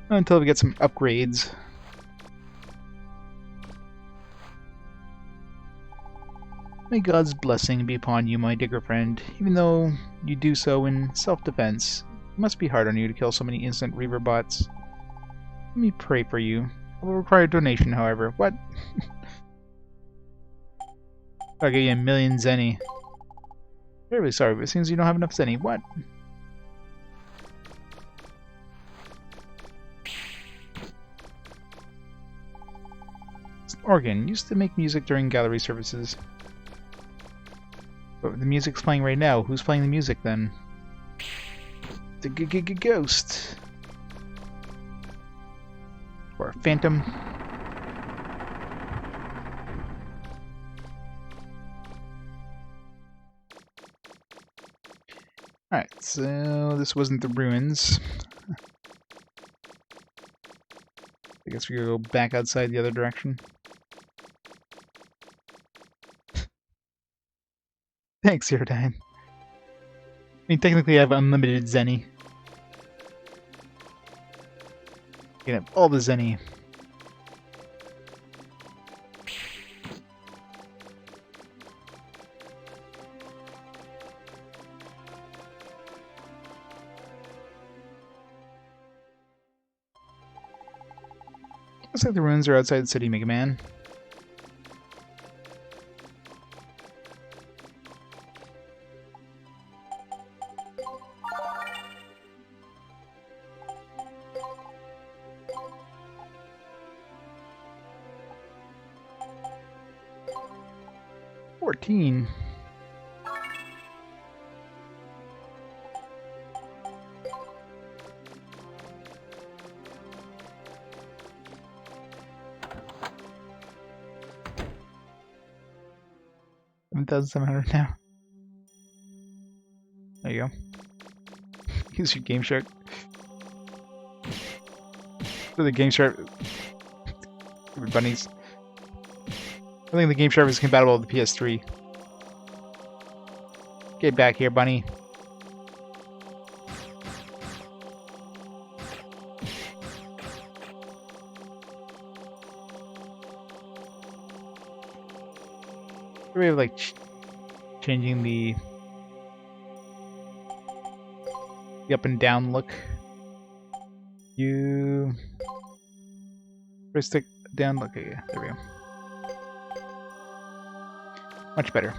Until we get some upgrades. May God's blessing be upon you, my digger friend. Even though you do so in self-defense, it must be hard on you to kill so many innocent Reaver bots. Let me pray for you. I will require a donation, however. What? I'll give you a million zenny. Terribly sorry, but it seems you don't have enough zenny. What? Organ. Used to make music during gallery services. But the music's playing right now. Who's playing the music then? The ghost. Or a phantom. Alright, so this wasn't the ruins. I guess we gotta go back outside the other direction. Thanks, Iridine. I mean, technically I have unlimited Zenny. You can have all the Zenny. Looks like the ruins are outside the city, Mega Man. $14. $1,700 now. There you go. Use your Game Shark. For the Game Shark. Bunnies. I think the Game Shark is compatible with the PS3. Get back here, bunny. We have like changing the up and down look. You first stick down. Look, okay, there we go. Much better.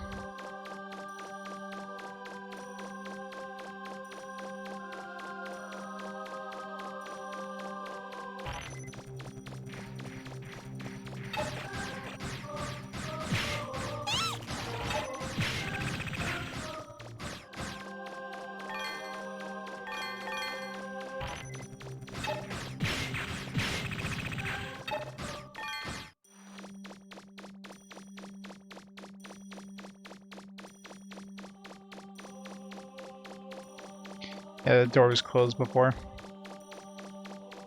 Yeah, the door was closed before.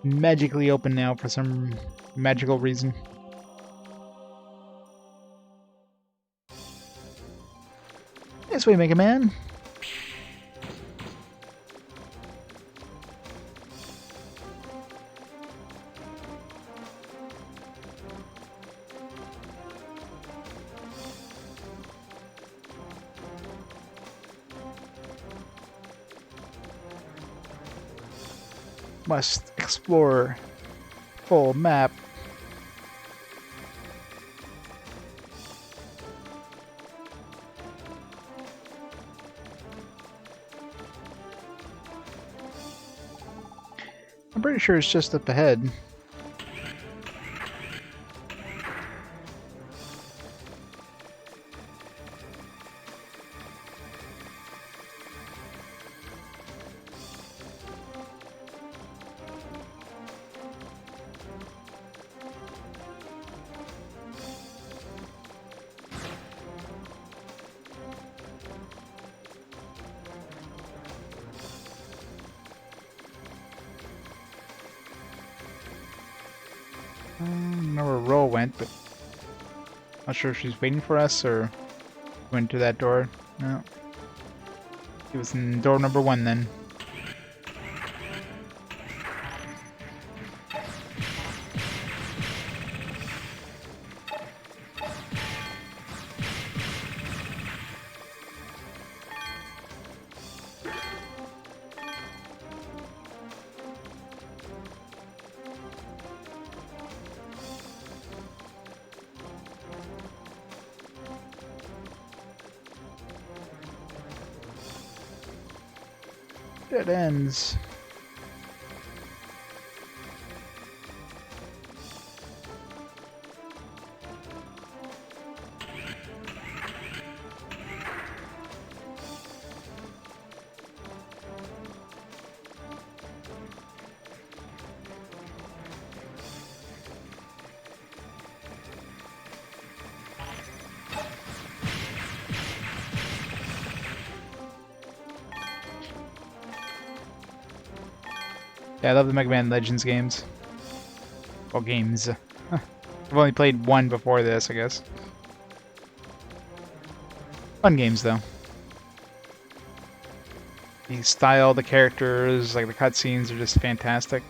Magically open now for some magical reason. This way, Mega Man. Must explore full map. I'm pretty sure it's just up ahead. I don't know where Ro went, but not sure if she's waiting for us or went to that door. No. He was in door number 1 then. Dead ends. Yeah, I love the Mega Man Legends games. Well, games. I've only played one before this, I guess. Fun games, though. The style, the characters, like the cutscenes are just fantastic.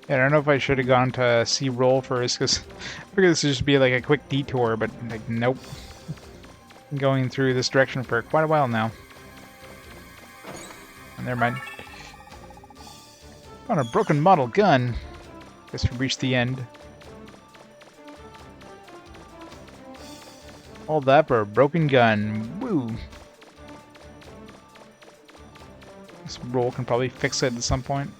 Yeah, I don't know if I should have gone to see roll first, because I figured this would just be like a quick detour, but like, nope. I'm going through this direction for quite a while now. Oh, never mind. On a broken model gun. Guess we reached the end. All that for a broken gun. Woo! This roll can probably fix it at some point.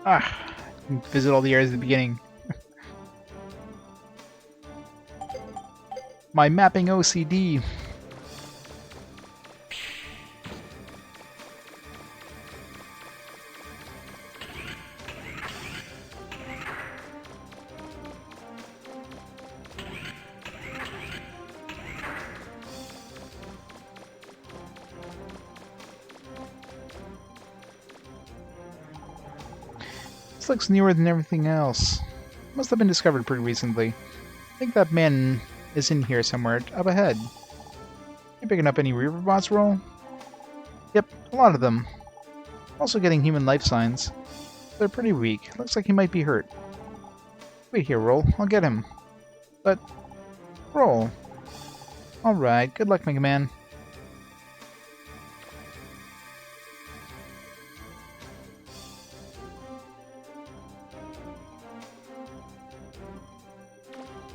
Ah, visit all the areas at the beginning. My mapping OCD. This looks newer than everything else. Must have been discovered pretty recently. I think that man is in here somewhere, up ahead. You picking up any reaver bots, Roll? Yep, a lot of them. Also getting human life signs. They're pretty weak. Looks like he might be hurt. Wait here, Roll. I'll get him. But... Roll. Alright, good luck, Mega Man.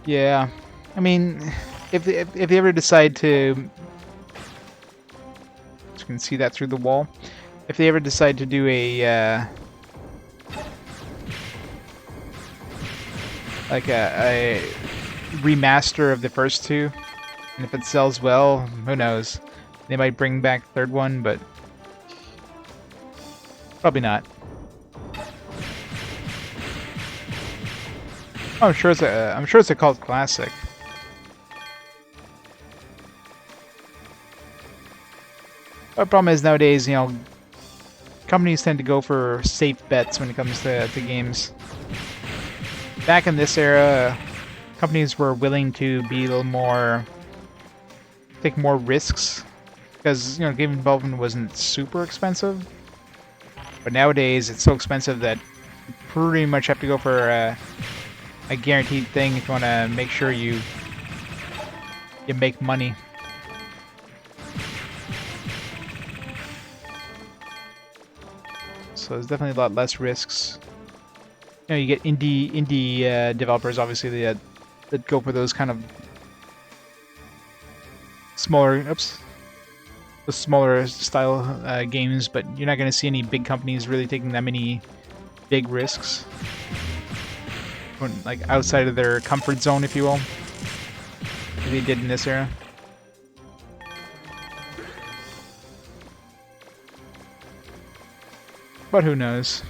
Yeah, I mean, if they ever decide to, you can see that through the wall. If they ever decide to do a like a remaster of the first two, and if it sells well, who knows? They might bring back the third one, but probably not. Oh, I'm sure it's a cult classic. The problem is nowadays, you know, companies tend to go for safe bets when it comes to games. Back in this era, companies were willing to be a little more, take more risks, because, you know, game development wasn't super expensive. But nowadays, it's so expensive that you pretty much have to go for a guaranteed thing if you want to make sure you make money. So there's definitely a lot less risks. You know, you get indie developers, obviously, that go for those kind of smaller, the smaller style games, but you're not going to see any big companies really taking that many big risks. Like outside of their comfort zone, if you will. Like they did in this era. But who knows?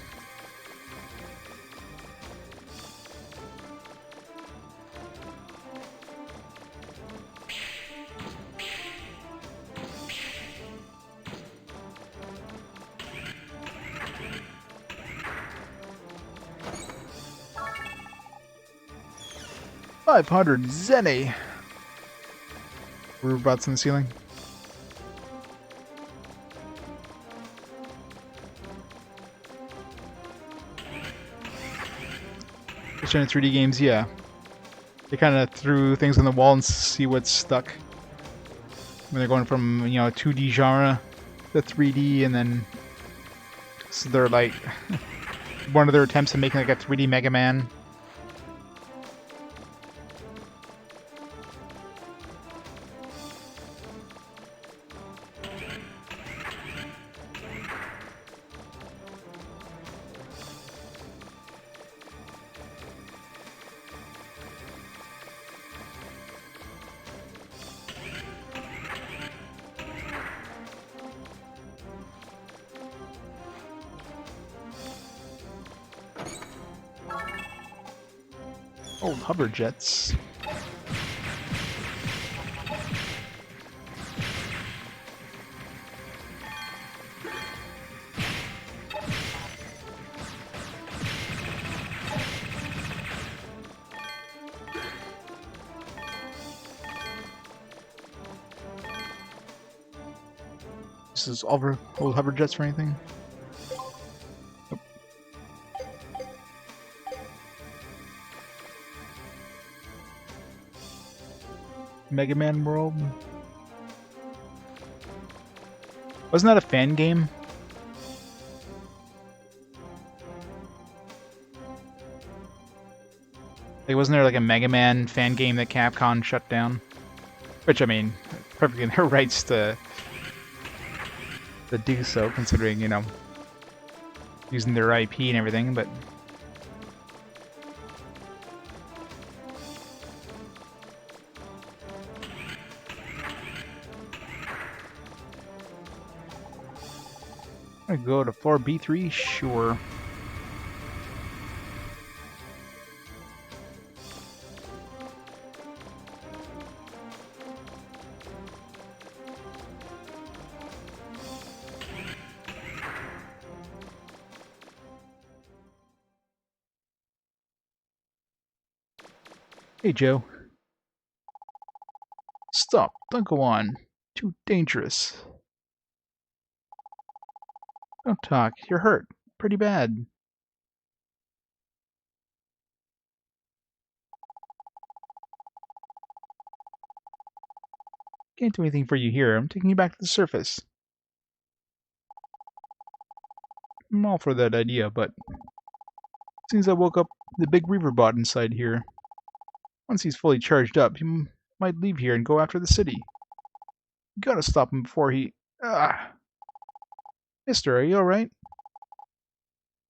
$500 Zenny. Robots in the ceiling. Especially in 3D games, yeah. They kind of threw things on the wall and see what's stuck. When they're going from, you know, a 2D genre to 3D, and then so they're like one of their attempts at making like a 3D Mega Man. Old hover jets. This is old hover jets for anything? Nope. Mega Man World? Wasn't that a fan game? Like, wasn't there like a Mega Man fan game that Capcom shut down? Which, I mean, perfectly in their rights to do so, considering, you know, using their IP and everything, but... I go to floor B3? Sure. Hey, Joe. Stop. Don't go on. Too dangerous. Don't talk. You're hurt. Pretty bad. Can't do anything for you here. I'm taking you back to the surface. I'm all for that idea, but... Since I woke up the big Reaverbot inside here. Once he's fully charged up, he might leave here and go after the city. You gotta stop him before he... Ah! Mister, are you alright?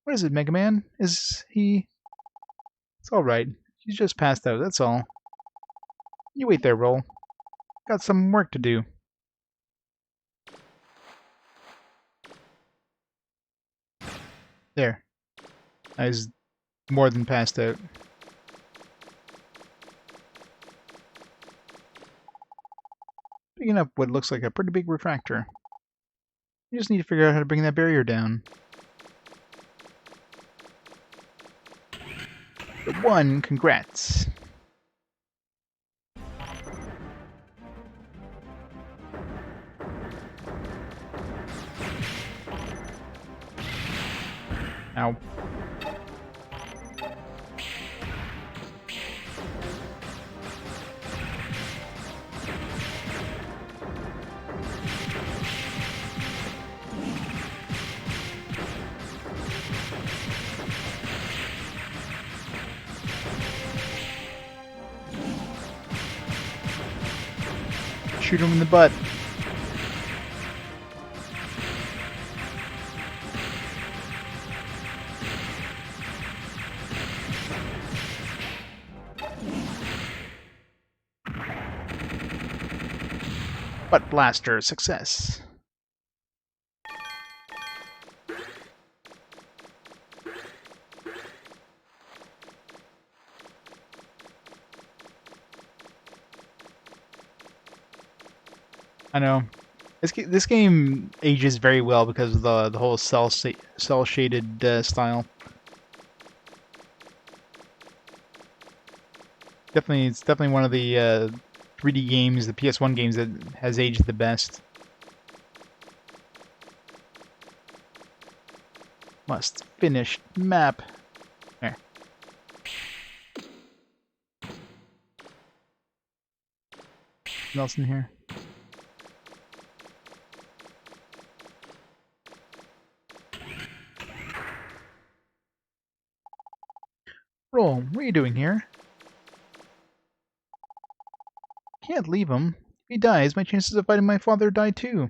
What is it, Mega Man? Is he... It's alright. He's just passed out, that's all. You wait there, Roll. Got some work to do. There. I was more than passed out. Picking up what looks like a pretty big refractor. You just need to figure out how to bring that barrier down. The one, congrats. Ow. Shoot him in the butt. Butt blaster success. I know. This game ages very well because of the whole cell shaded style. It's definitely one of the 3D games, the PS1 games that has aged the best. Must finish map. There. Nothing else in here? Roll, what are you doing here? Can't leave him. If he dies, my chances of fighting my father die too.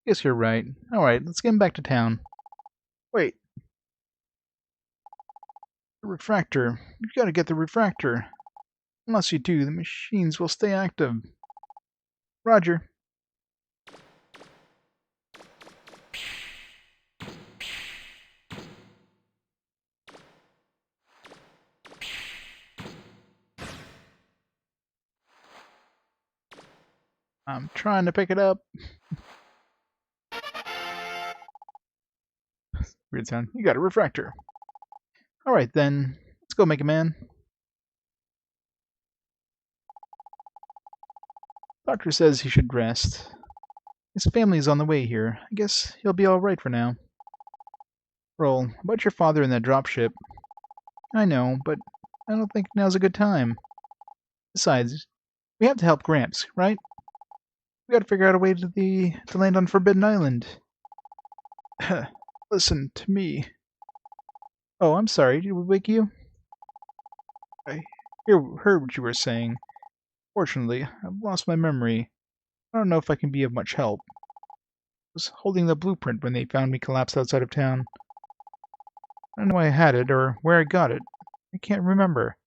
Guess you're right. Alright, let's get him back to town. Wait. The refractor. You've got to get the refractor. Unless you do, the machines will stay active. Roger. I'm trying to pick it up. Weird sound. You got a refractor. Alright then. Let's go, Mega Man. Doctor says he should rest. His family's on the way here. I guess he'll be alright for now. Roll, about your father in that dropship. I know, but I don't think now's a good time. Besides, we have to help Gramps, right? We gotta figure out a way to land on Forbidden Island. Listen to me. Oh, I'm sorry. Did we wake you? I heard what you were saying. Fortunately, I've lost my memory. I don't know if I can be of much help. I was holding the blueprint when they found me collapsed outside of town. I don't know why I had it or where I got it. I can't remember.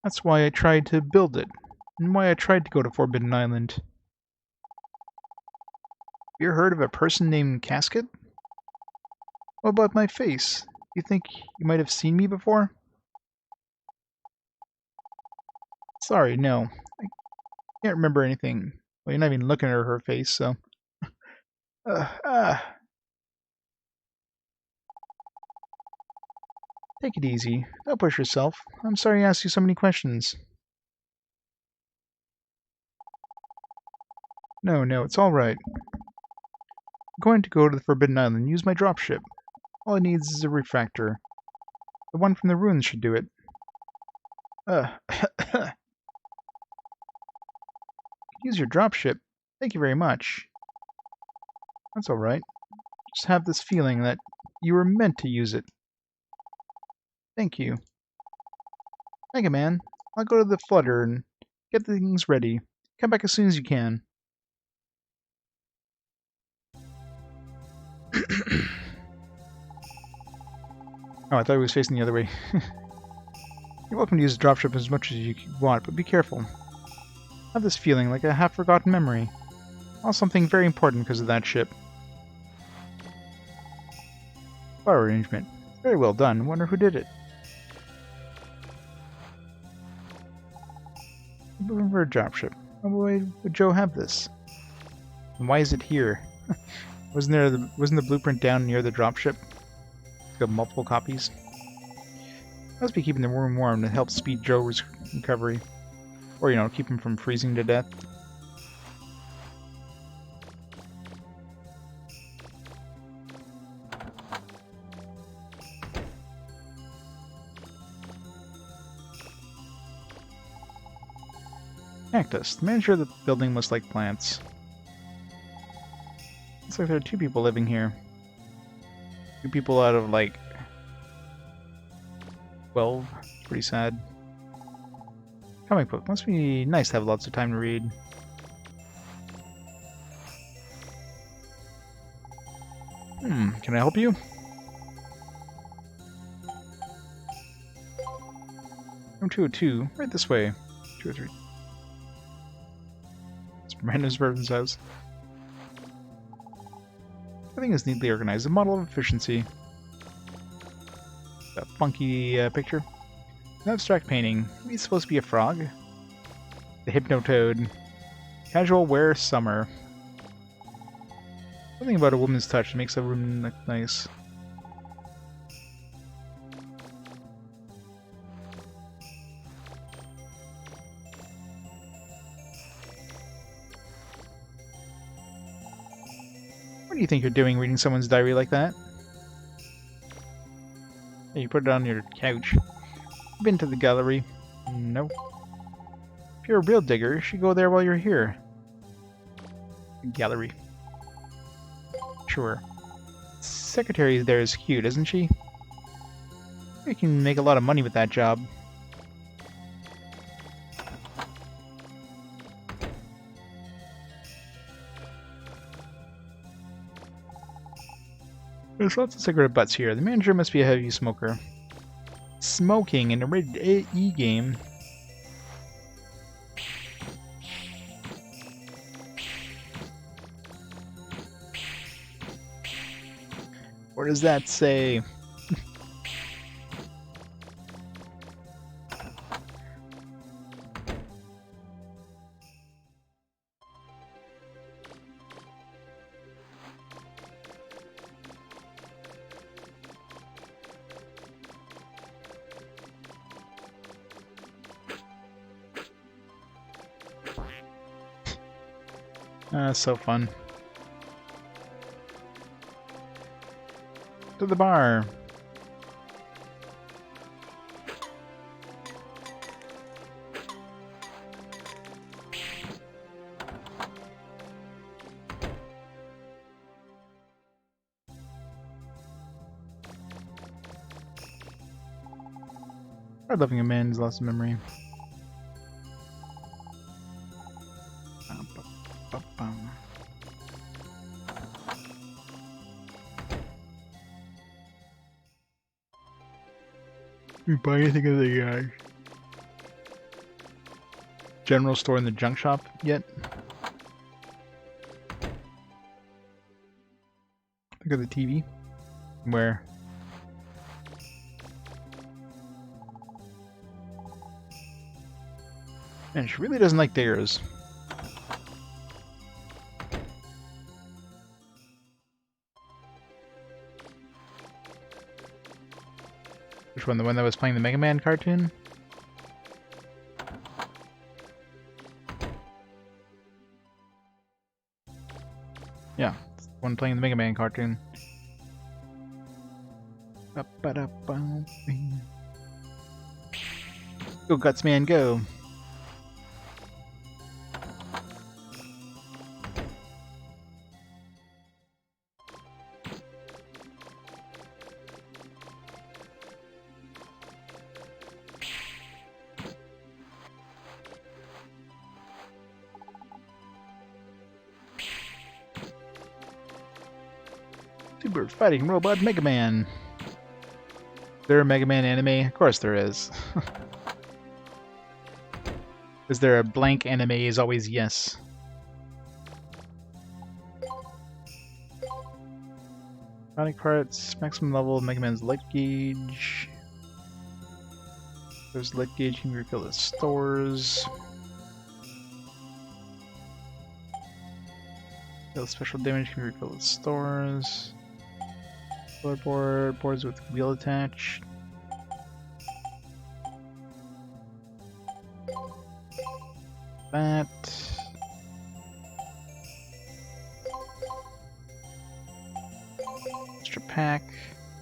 That's why I tried to build it, and why I tried to go to Forbidden Island. Have you heard of a person named Casket? What about my face? You think you might have seen me before? Sorry, no. I can't remember anything. Well, you're not even looking at her face, so... Take it easy. Don't push yourself. I'm sorry I asked you so many questions. No, it's alright. I'm going to go to the Forbidden Island and use my dropship. All it needs is a refractor. The one from the ruins should do it. Use your dropship. Thank you very much. That's alright. Just have this feeling that you were meant to use it. Thank you. Mega Man, I'll go to the Flutter and get things ready. Come back as soon as you can. Oh, I thought he was facing the other way. You're welcome to use the dropship as much as you want, but be careful. I have this feeling like a half-forgotten memory. Lost something very important because of that ship. Bar arrangement. Very well done. Wonder who did it. Remember a dropship. Why would Joe have this? And why is it here? Wasn't the blueprint down near the dropship? Got multiple copies. Must be keeping the room warm to help speed Joe's recovery. Or, keep him from freezing to death. Cactus. The manager of the building must like plants. Looks like there are 2 people living here. 2 people out of, 12. Pretty sad. Comic book. Must be nice to have lots of time to read. Can I help you? Room 202. Right this way. 203. It's Miranda's person's house. Everything is neatly organized. A model of efficiency. That funky picture. An abstract painting. Maybe it's supposed to be a frog. The Hypnotoad. Casual wear summer. Something about a woman's touch makes a room look nice. What do you think you're doing reading someone's diary like that? Hey, you put it on your couch. Been to the gallery? No. If you're a real digger, you should go there while you're here. Gallery. Sure. Secretary there is cute, isn't she? You can make a lot of money with that job. There's lots of cigarette butts here. The manager must be a heavy smoker. Smoking in a rated E game. What does that say? So fun. To the bar. Hard loving a man who's lost memory. You buy anything at the general store in the junk shop yet? Look at the TV. Where? Man, she really doesn't like diggers. Which one? The one that was playing the Mega Man cartoon? Yeah, it's the one playing the Mega Man cartoon. Go Guts Man, go! Super Fighting Robot Mega Man. Is there a Mega Man anime? Of course there is. Is there a blank anime? Is always yes. Sonic parts, maximum level of Mega Man's light gauge. There's light gauge can be refilled at stores. Special damage can be refilled at stores. Boards with wheel attached. That. Extra pack.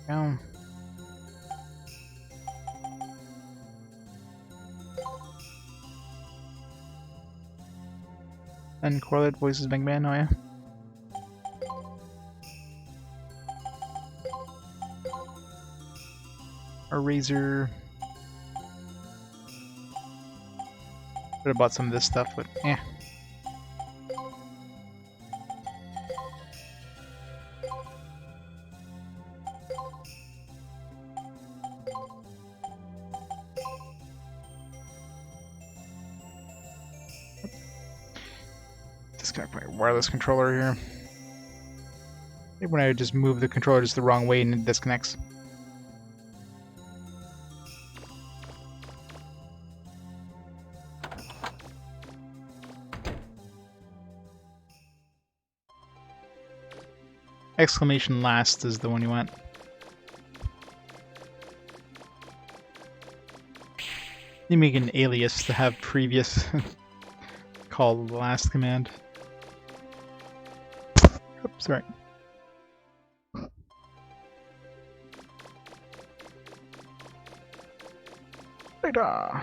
Go. And correlate voices Mega Man, oh yeah. A razor. Could have bought some of this stuff, but eh. Disconnect my wireless controller here. Maybe when I just move the controller just the wrong way and it disconnects. Exclamation last is the one you want. You make an alias to have previous call last command. Oops, sorry. Data.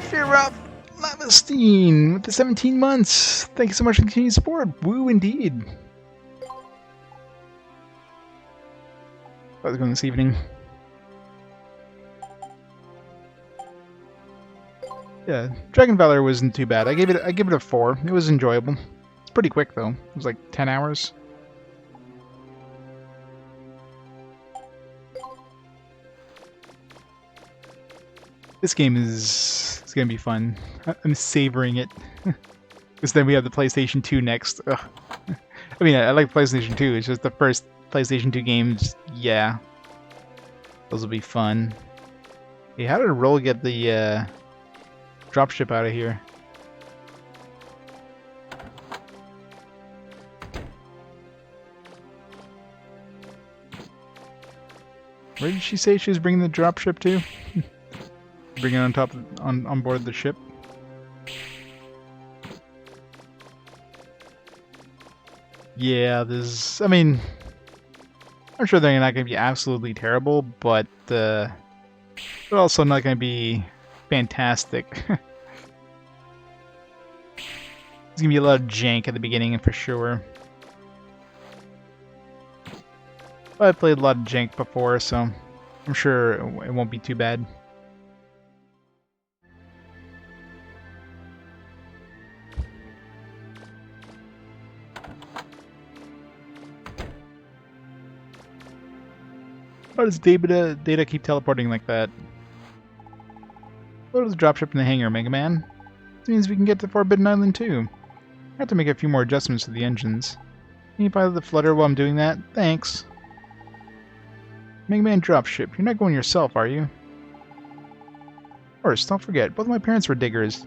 Fear Lavastine with the 17 months. Thank you so much for the continued support. Woo, indeed. How's it going this evening? Yeah, Dragon Valor wasn't too bad. I gave it a 4. It was enjoyable. It's pretty quick though. It was like 10 hours. This game is gonna be fun. I'm savoring it. Because then we have the PlayStation 2 next. Ugh. I mean, I like PlayStation 2. It's just the first PlayStation 2 games. Yeah, those will be fun. Hey, how did Roll get the dropship out of here? Where did she say she was bringing the dropship to? Bring it on board the ship. Yeah, this. I mean, I'm sure they're not going to be absolutely terrible, but they're also not going to be fantastic. There's going to be a lot of jank at the beginning for sure. But I've played a lot of jank before, so I'm sure it won't be too bad. Why does data keep teleporting like that? Load the dropship in the hangar, Mega Man. This means we can get to Forbidden Island too. I have to make a few more adjustments to the engines. Can you pilot the flutter while I'm doing that? Thanks. Mega Man dropship, you're not going yourself, are you? Of course, don't forget, both my parents were diggers.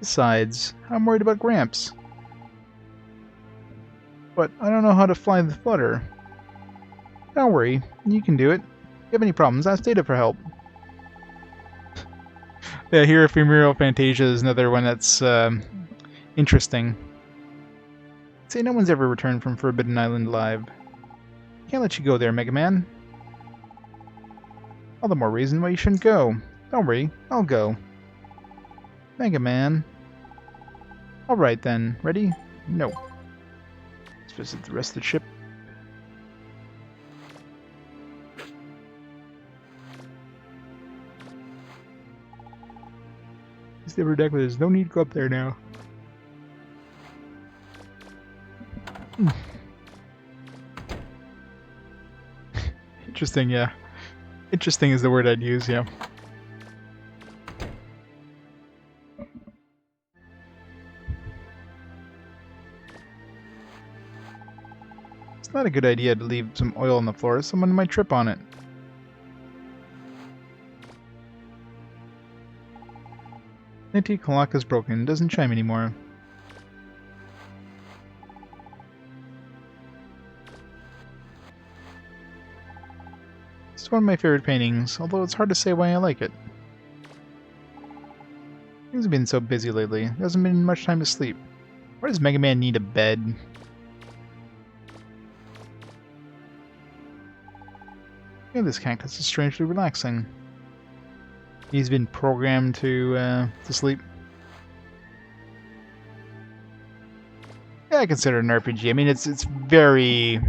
Besides, I'm worried about Gramps. But I don't know how to fly the flutter. Don't worry, you can do it. If you have any problems, ask Data for help. Yeah, Hero Ephemeral Fantasia is another one that's interesting. Say no one's ever returned from Forbidden Island alive. Can't let you go there, Mega Man. All the more reason why you shouldn't go. Don't worry, I'll go. Mega Man. Alright then, ready? No. Let's visit the rest of the ship. Silver deck, there's no need to go up there now. Interesting, yeah. Interesting is the word I'd use, yeah. It's not a good idea to leave some oil on the floor. Someone might trip on it. Antique clock is broken. It doesn't chime anymore. It's one of my favorite paintings, although it's hard to say why I like it. Things have been so busy lately. There hasn't been much time to sleep. Why does Mega Man need a bed? Yeah, this cactus is strangely relaxing. He's been programmed to sleep. Yeah, I consider it an RPG. I mean, it's very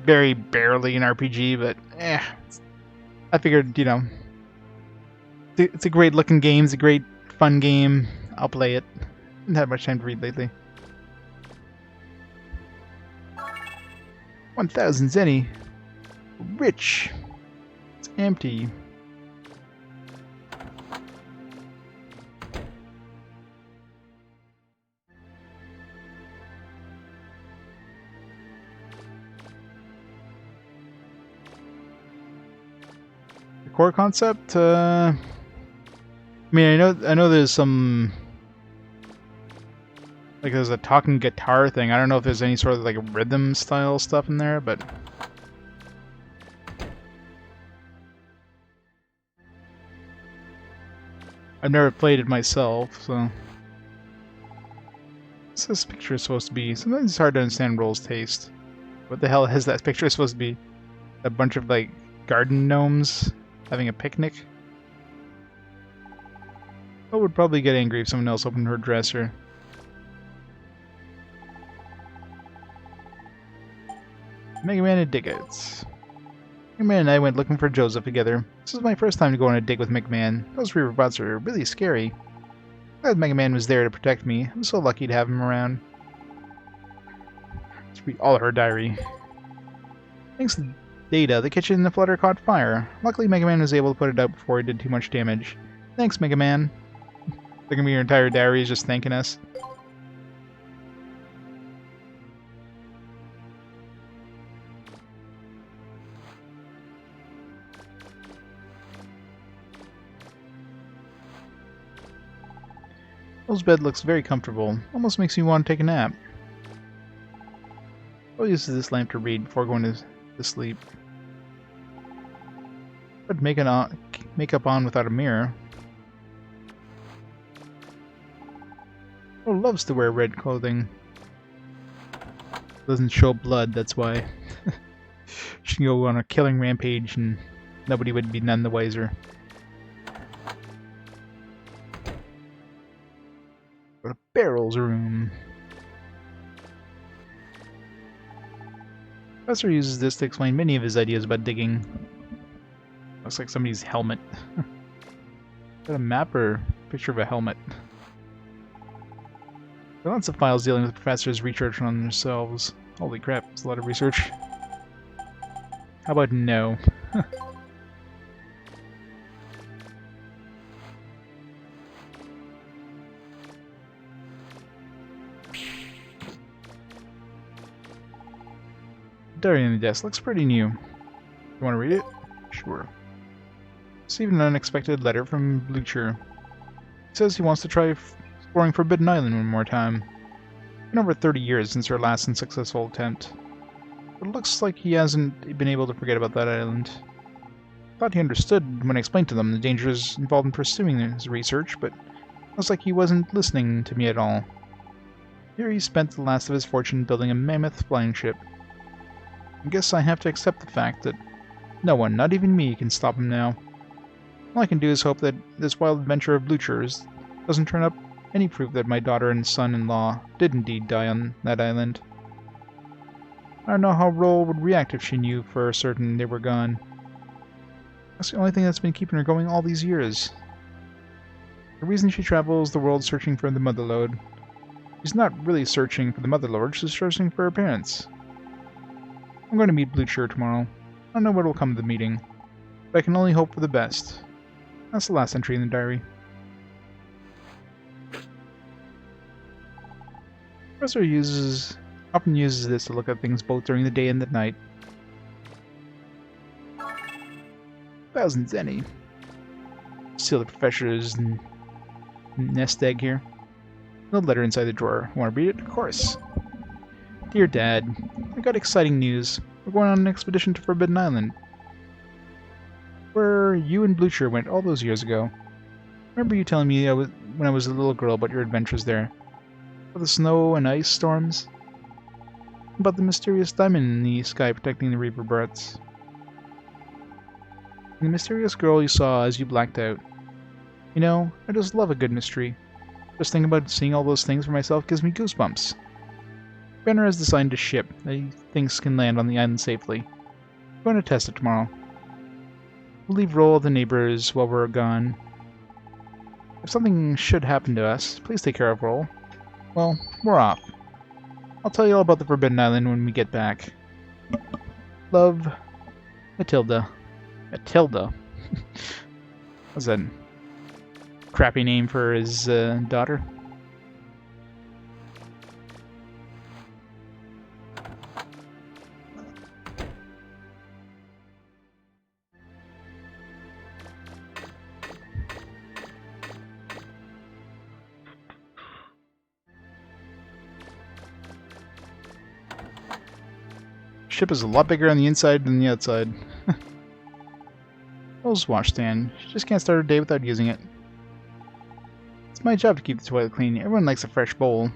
barely an RPG, but I figured, you know, it's a great looking game. It's a great fun game. I'll play it. Haven't had much time to read lately. 1,000 zenny. Rich. It's empty. Core concept, I mean, I know there's some, like, there's a talking guitar thing. I don't know if there's any sort of like rhythm style stuff in there, but I've never played it myself, so. What's this picture supposed to be? Sometimes it's hard to understand Roll's taste. What the hell is that picture supposed to be? A bunch of like garden gnomes having a picnic? I would probably get angry if someone else opened her dresser. Mega Man and Diggits. Mega Man and I went looking for Joseph together. This was my first time to go on a dig with Mega Man. Those Reaper bots are really scary. Glad Mega Man was there to protect me. I'm so lucky to have him around. Let's read all her diary. Thanks to Data, the kitchen in the Flutter caught fire. Luckily, Mega Man was able to put it out before it did too much damage. Thanks, Mega Man. Look at me, your entire diary is just thanking us. Rose bed looks very comfortable. Almost makes me want to take a nap. I'll use this lamp to read before going to sleep. Put makeup on without a mirror. Oh, loves to wear red clothing. Doesn't show blood, that's why. She can go on a killing rampage and nobody would be none the wiser. Go to Barrel's room. Professor uses this to explain many of his ideas about digging. Looks like somebody's helmet. Got a map or picture of a helmet? There are lots of files dealing with professors' research on themselves. Holy crap, it's a lot of research. How about no? Diary on the desk looks pretty new. You want to read it? Sure. Received an unexpected letter from Bluecher. He says he wants to try exploring Forbidden Island one more time. It's been over 30 years since our last unsuccessful attempt. But it looks like he hasn't been able to forget about that island. I thought he understood when I explained to them the dangers involved in pursuing his research, but it looks like he wasn't listening to me at all. Here he spent the last of his fortune building a mammoth flying ship. I guess I have to accept the fact that no one, not even me, can stop him now. All I can do is hope that this wild adventure of Blucher's doesn't turn up any proof that my daughter and son-in-law did indeed die on that island. I don't know how Roll would react if she knew for certain they were gone. That's the only thing that's been keeping her going all these years. The reason she travels the world searching for the Mother Lode. She's not really searching for the Mother Lode, she's searching for her parents. I'm going to meet Bluecher tomorrow. I don't know what will come of the meeting, but I can only hope for the best. That's the last entry in the diary. Professor often uses this to look at things both during the day and the night. 1,000 zenny. Seal the professor's nest egg here. No letter inside the drawer. Want to read it? Of course. Dear Dad, I got exciting news. We're going on an expedition to Forbidden Island, where you and Bluecher went all those years ago. Remember you telling me when I was a little girl about your adventures there? About the snow and ice storms? About the mysterious diamond in the sky protecting the Reaper birds? And the mysterious girl you saw as you blacked out. You know, I just love a good mystery. Just thinking about seeing all those things for myself gives me goosebumps. Brenner has designed a ship that he thinks can land on the island safely. I'm going to test it tomorrow. We'll leave Roll of the neighbors while we're gone. If something should happen to us, please take care of Roll. Well, we're off. I'll tell you all about the Forbidden Island when we get back. Love, Matilda. Matilda? What's that? Crappy name for his daughter? Ship is a lot bigger on the inside than the outside. Rose washstand. She just can't start her day without using it. It's my job to keep the toilet clean. Everyone likes a fresh bowl.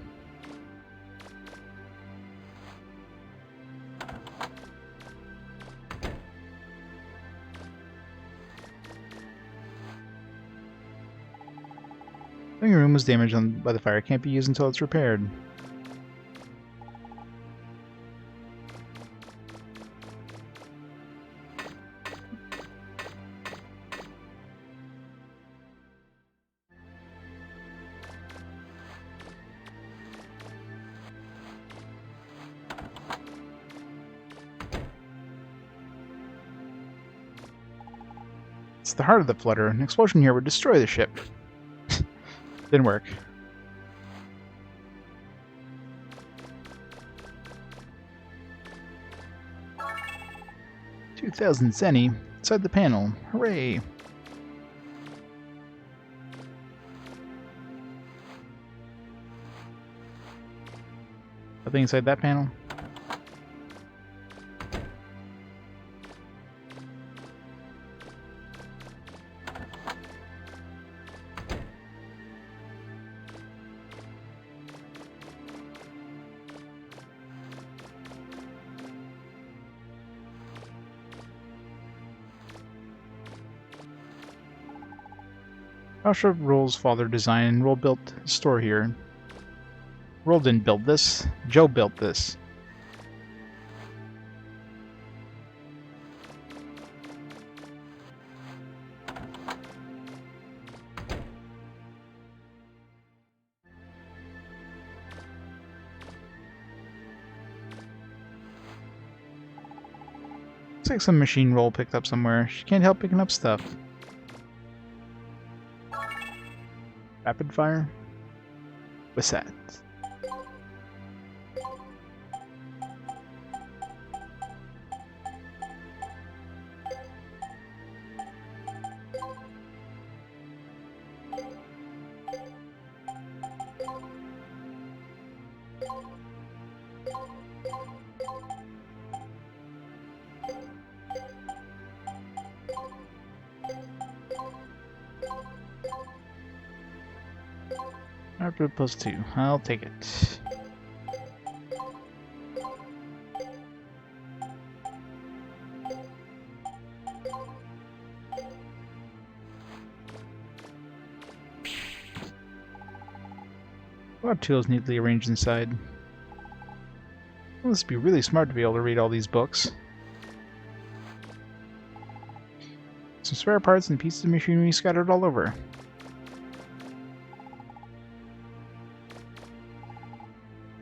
The room was damaged by the fire. Can't be used until it's repaired. It's the heart of the flutter. An explosion here would destroy the ship. Didn't work. $2,000 zenny inside the panel. Hooray! Nothing inside that panel. Joshua Roll's father designed and Roll built a store here. Roll didn't build this. Joe built this. Looks like some machine Roll picked up somewhere. She can't help picking up stuff. Rapid fire? What's that? Rapid +2. I'll take it. A lot of tools neatly arranged inside. Well, this would be really smart to be able to read all these books. Some spare parts and pieces of machinery scattered all over.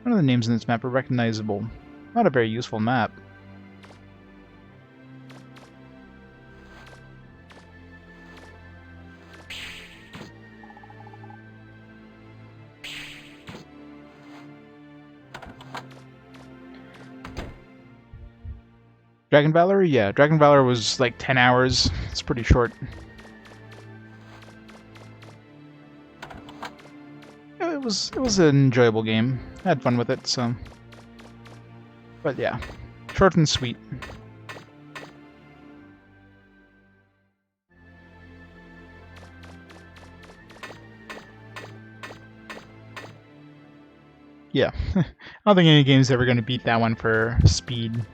None of the names in this map are recognizable. Not a very useful map. Dragon Valor? Yeah, Dragon Valor was like 10 hours. It's pretty short. It was an enjoyable game. I had fun with it, so. But yeah, short and sweet. Yeah, I don't think any game's ever going to beat that one for speed.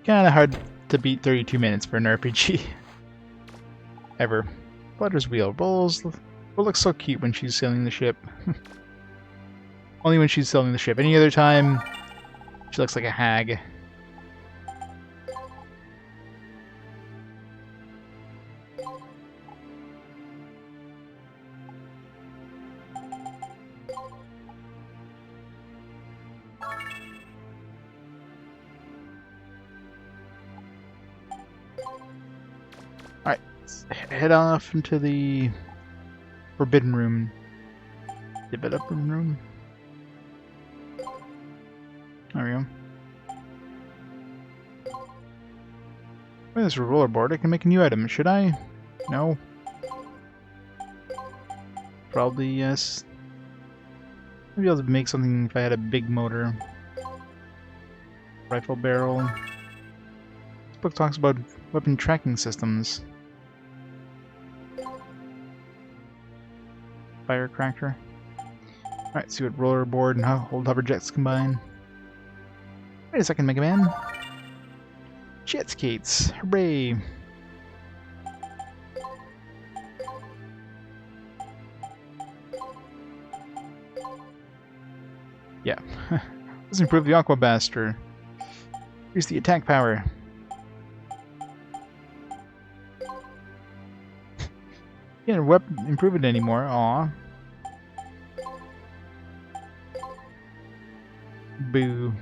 Kinda hard to beat 32 minutes for an RPG. Ever. Flutter's wheel. Roll looks so cute when she's sailing the ship. Only when she's sailing the ship. Any other time, she looks like a hag. Alright, let's head off into the Forbidden Room. Development Room. There we go. There's a rollerboard. I can make a new item. Should I? No. Probably yes. Maybe I'll make something if I had a big motor. Rifle barrel. This book talks about weapon tracking systems. Firecracker. Alright, see what rollerboard and hold hover jets combine. Wait a second, Mega Man. Jet skates. Hooray. Yeah. Let's improve the Aqua Blaster. Here's the attack power. Can't improve it anymore. Aw. Boo.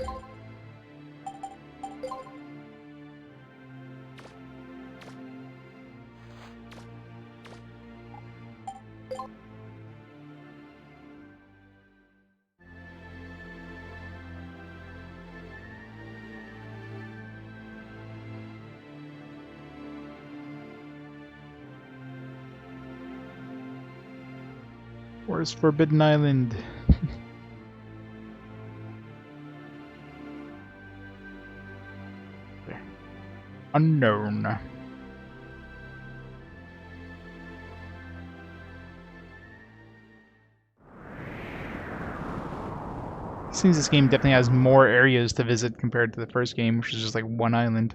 Where's Forbidden Island? Unknown. Seems this game definitely has more areas to visit compared to the first game, which is just like one island.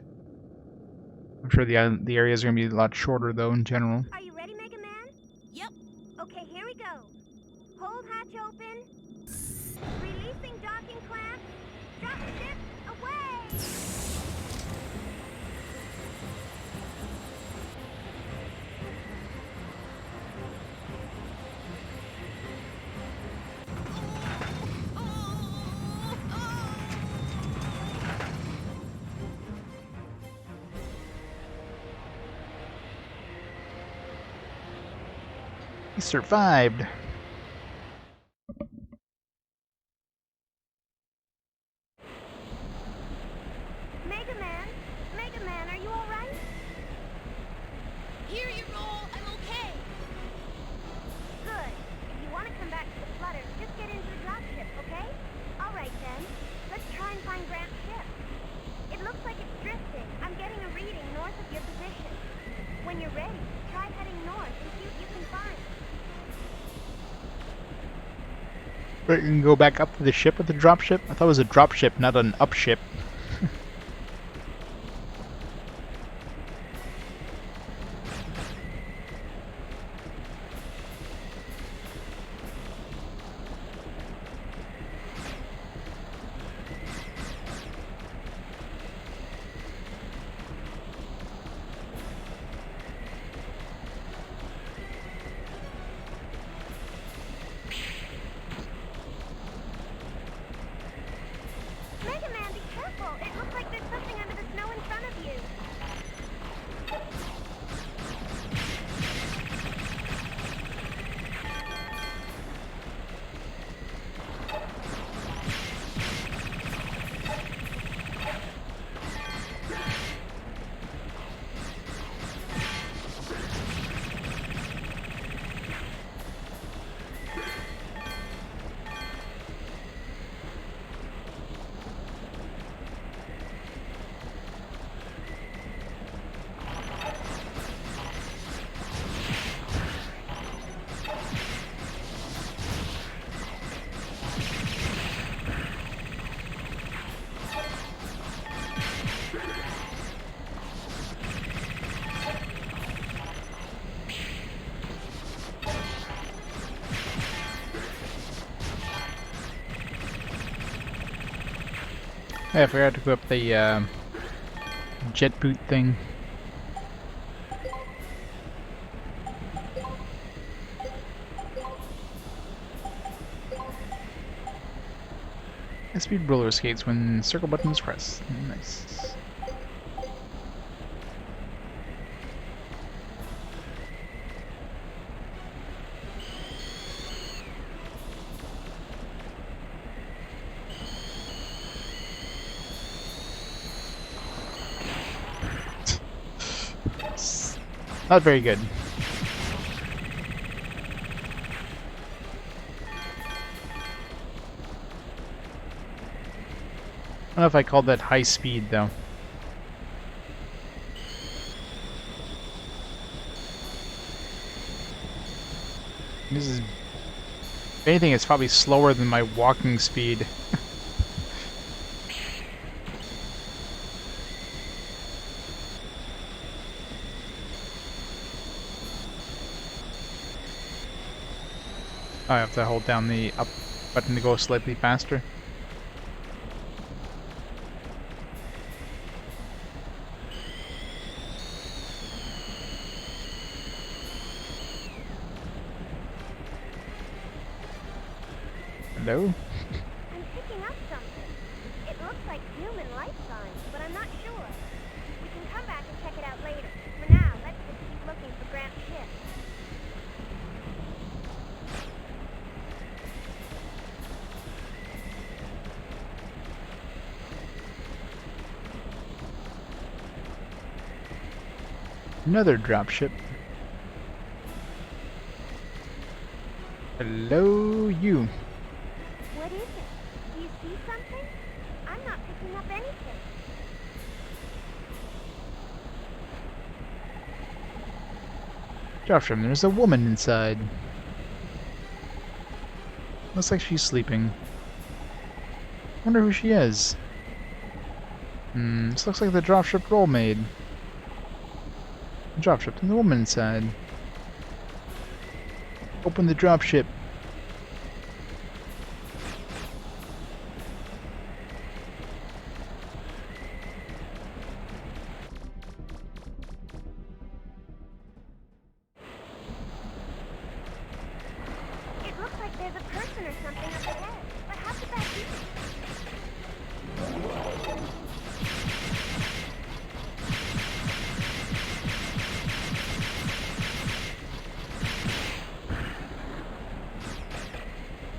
I'm sure the areas are going to be a lot shorter though in general. Are you ready, Mega Man? Yep. Okay, here we go. Hold hatch open. Releasing docking clamp. Drop ship away. He survived. Mega Man, are you all right? Here you roll. I'm okay. Good. If you want to come back to the flutter, just get into the dropship, okay? All right then. Let's try and find Grant's ship. It looks like it's drifting. I'm getting a reading north of your position. When you're ready, try heading north and see what you can find. But you can go back up to the ship with the dropship? I thought it was a dropship, not an upship. Mega Man, be careful! It looks like there's something under the snow in front of you. Hey, I forgot to equip the jet boot thing. Speed roller skates when circle button is pressed. Nice. Not very good. I don't know if I called that high speed though. This is, if anything, it's probably slower than my walking speed. I have to hold down the up button to go slightly faster. Hello? I'm picking up something. It looks like human life signs, but I'm not sure. We can come back and check it out later. For now, let's just keep looking for Grant's ship. Another dropship. Hello, you. What is it? Do you see something? I'm not picking up anything. Dropship, there's a woman inside. Looks like she's sleeping. Wonder who she is. This looks like the dropship roll made. Dropship and the woman inside. Open the dropship. It looks like there's a person or something up ahead. But how could that be?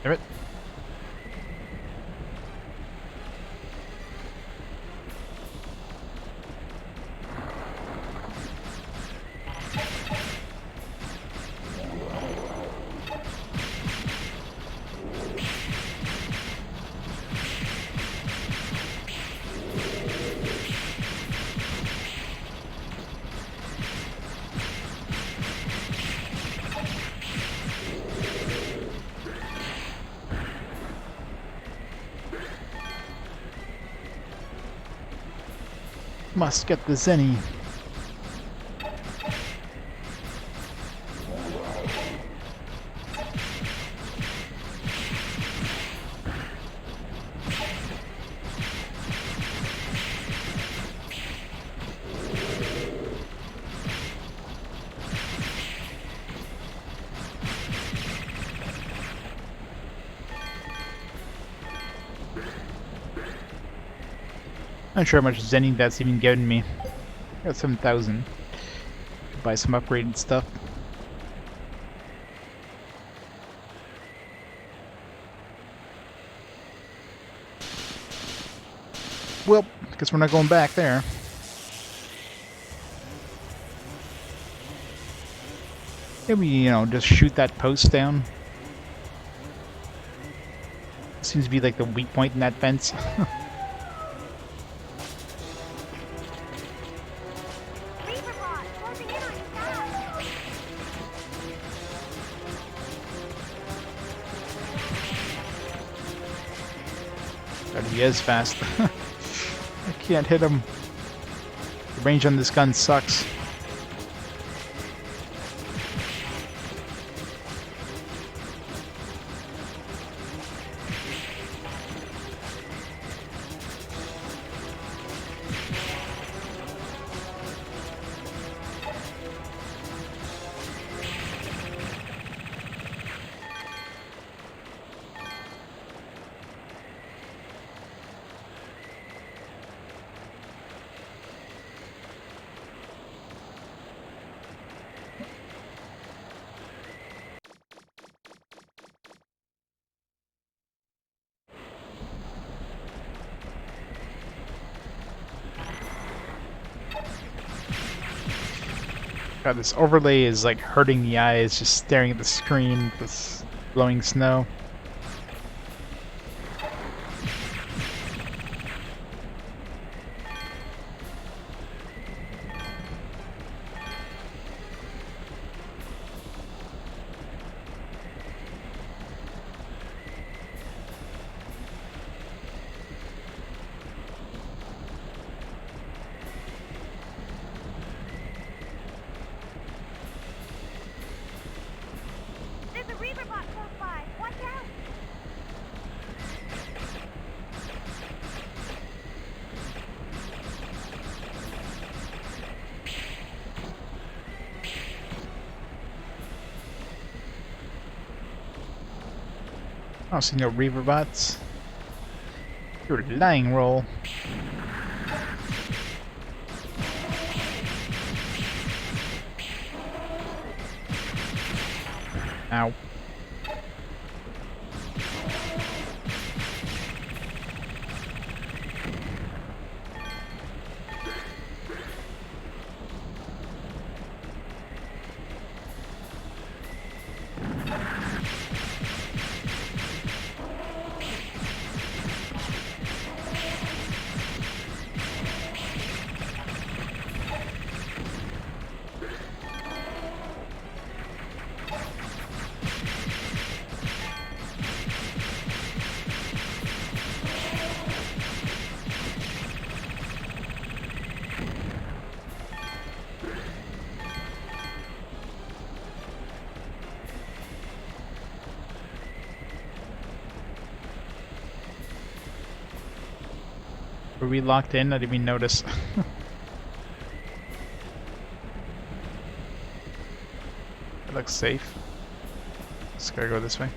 Damn it. Must get the Zenny. Not sure how much Zenny that's even given me. I got 7,000. Buy some upgraded stuff. Well, guess we're not going back there. Maybe, you know, just shoot that post down. Seems to be like the weak point in that fence. God, he is fast. I can't hit him. The range on this gun sucks. God, this overlay is like hurting the eyes just staring at the screen, this blowing snow. There's a reaver bot close by. Watch out! I don't see no Reaver bots. You're lying, roll. Ow. Were we locked in? I didn't even notice. It looks safe. Just gotta go this way.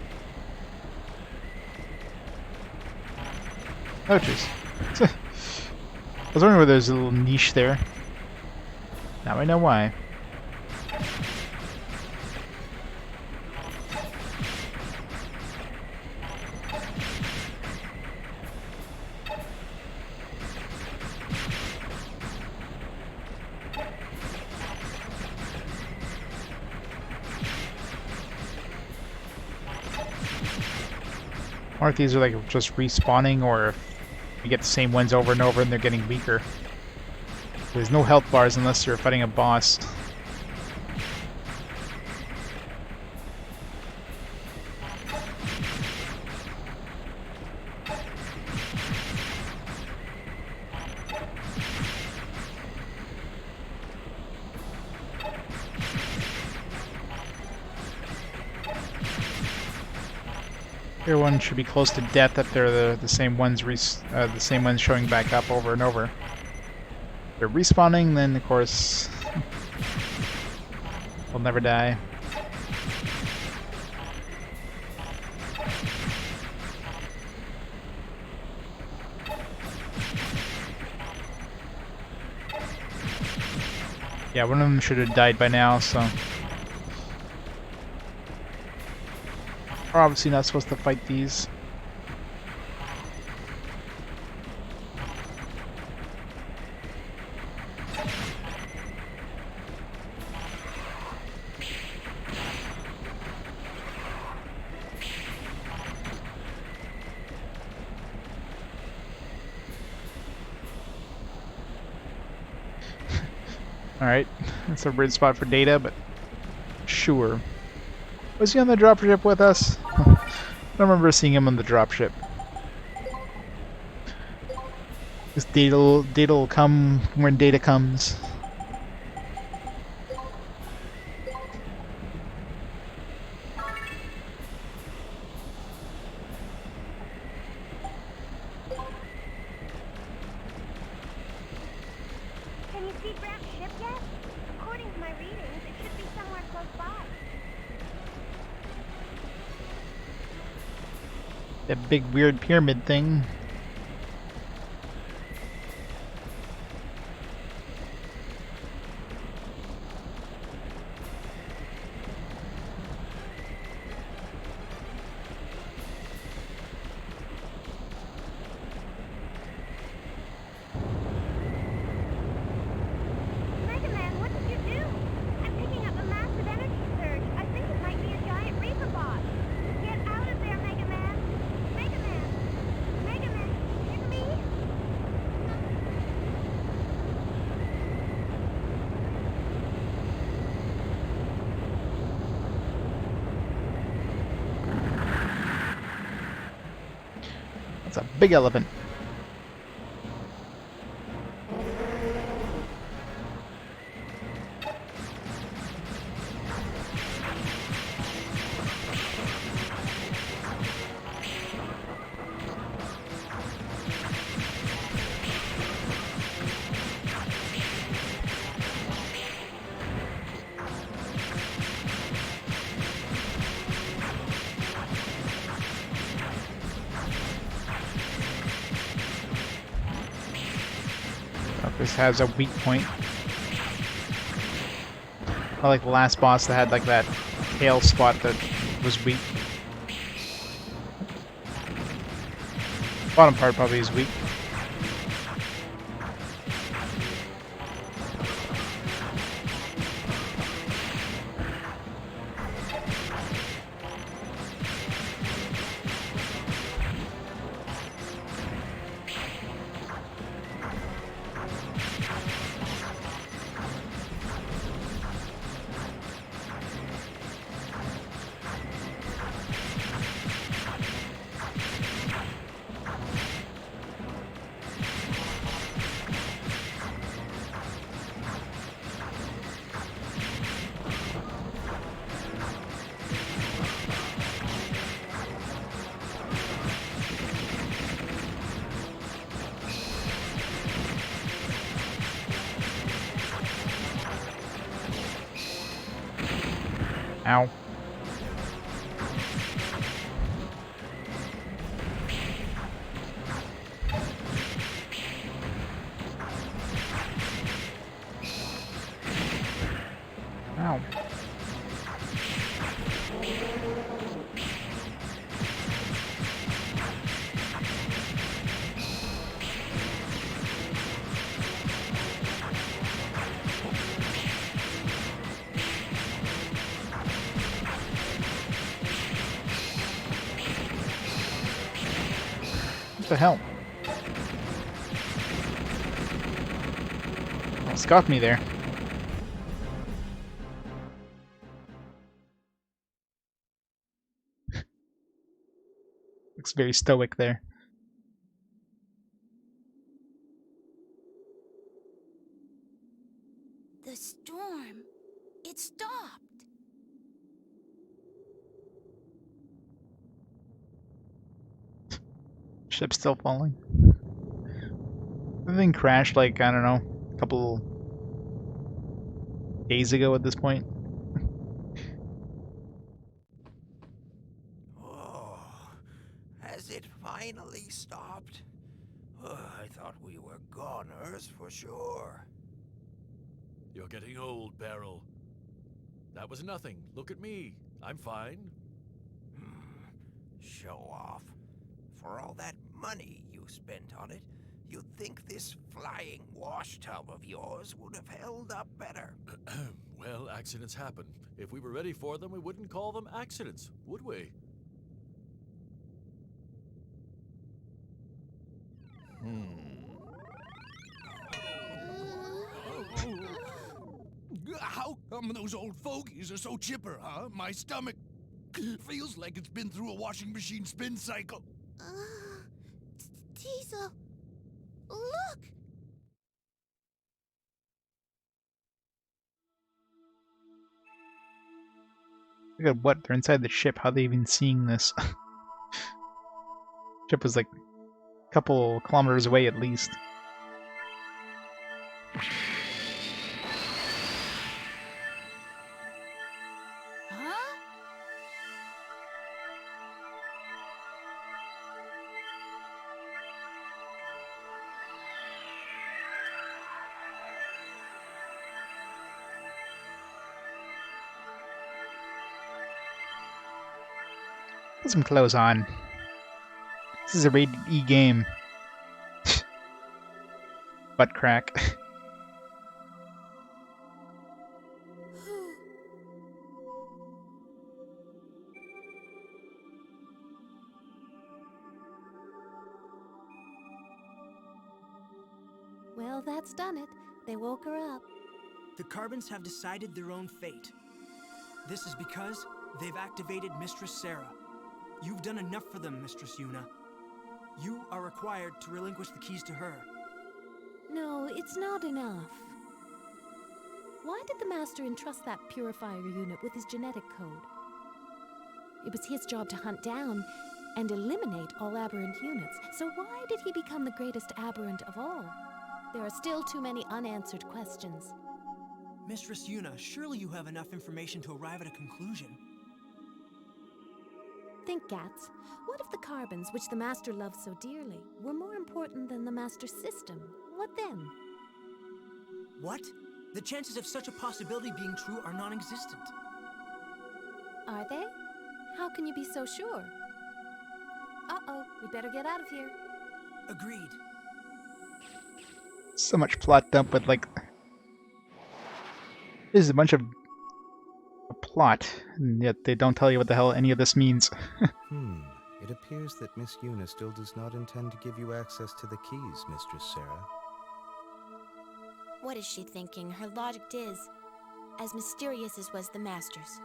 Oh jeez. I was wondering where there's a little niche there. Now I know why. Or if these are like just respawning, or if you get the same ones over and over and they're getting weaker. There's no health bars unless you're fighting a boss. Everyone should be close to death if they're the same ones showing back up over and over. If they're respawning, then of course they'll never die. Yeah, one of them should have died by now, so. We're obviously not supposed to fight these. Alright, that's a weird spot for data, but sure. Was he on the dropship with us? I don't remember seeing him on the dropship. This data'll come when data comes. Can you see Grant's ship yet? According to my readings, it should be somewhere close by. That big weird pyramid thing. Mega Man, what did you do? I'm picking up a massive energy surge. I think it might be a giant Reaper bot. Get out of there, Mega Man. Mega Man. Mega Man, can you hear me? That's a big elephant. This has a weak point. I like the last boss that had like that tail spot that was weak. Bottom part probably is weak. Ow. Ow. What the hell? Almost got me there. Looks very stoic there. The storm. It stopped. Ship's still falling. The thing crashed like, I don't know, a couple days ago at this point. Oh, has it finally stopped? Oh, I thought we were goners for sure. You're getting old, Beryl. That was nothing. Look at me. I'm fine. Show off. For all that money you spent on it, you'd think this flying wash tub of yours would have held up better. Well, accidents happen. If we were ready for them, we wouldn't call them accidents, would we? How come those old fogies are so chipper, huh? My stomach feels like it's been through a washing machine spin cycle. Diesel, look! Look at what? They're inside the ship. How are they even seeing this? Ship was like a couple kilometers away at least. Huh? Put some clothes on. This is a rated E game. Butt crack. Well, that's done it. They woke her up. The Carbons have decided their own fate. This is because they've activated Mistress Sarah. You've done enough for them, Mistress Yuna. You are required to relinquish the keys to her. No, it's not enough. Why did the Master entrust that purifier unit with his genetic code? It was his job to hunt down and eliminate all aberrant units. So why did he become the greatest aberrant of all? There are still too many unanswered questions. Mistress Yuna, surely you have enough information to arrive at a conclusion. Think, Gats. What if the Carbons, which the Master loves so dearly, were more important than the Master's system? What then? What? The chances of such a possibility being true are non-existent. Are they? How can you be so sure? Uh-oh, we better get out of here. Agreed. So much plot dump with like... This is a bunch of plot, and yet they don't tell you what the hell any of this means. It appears that Miss Yuna still does not intend to give you access to the keys, Mistress Sarah. What is she thinking? Her logic is as mysterious as was the Master's.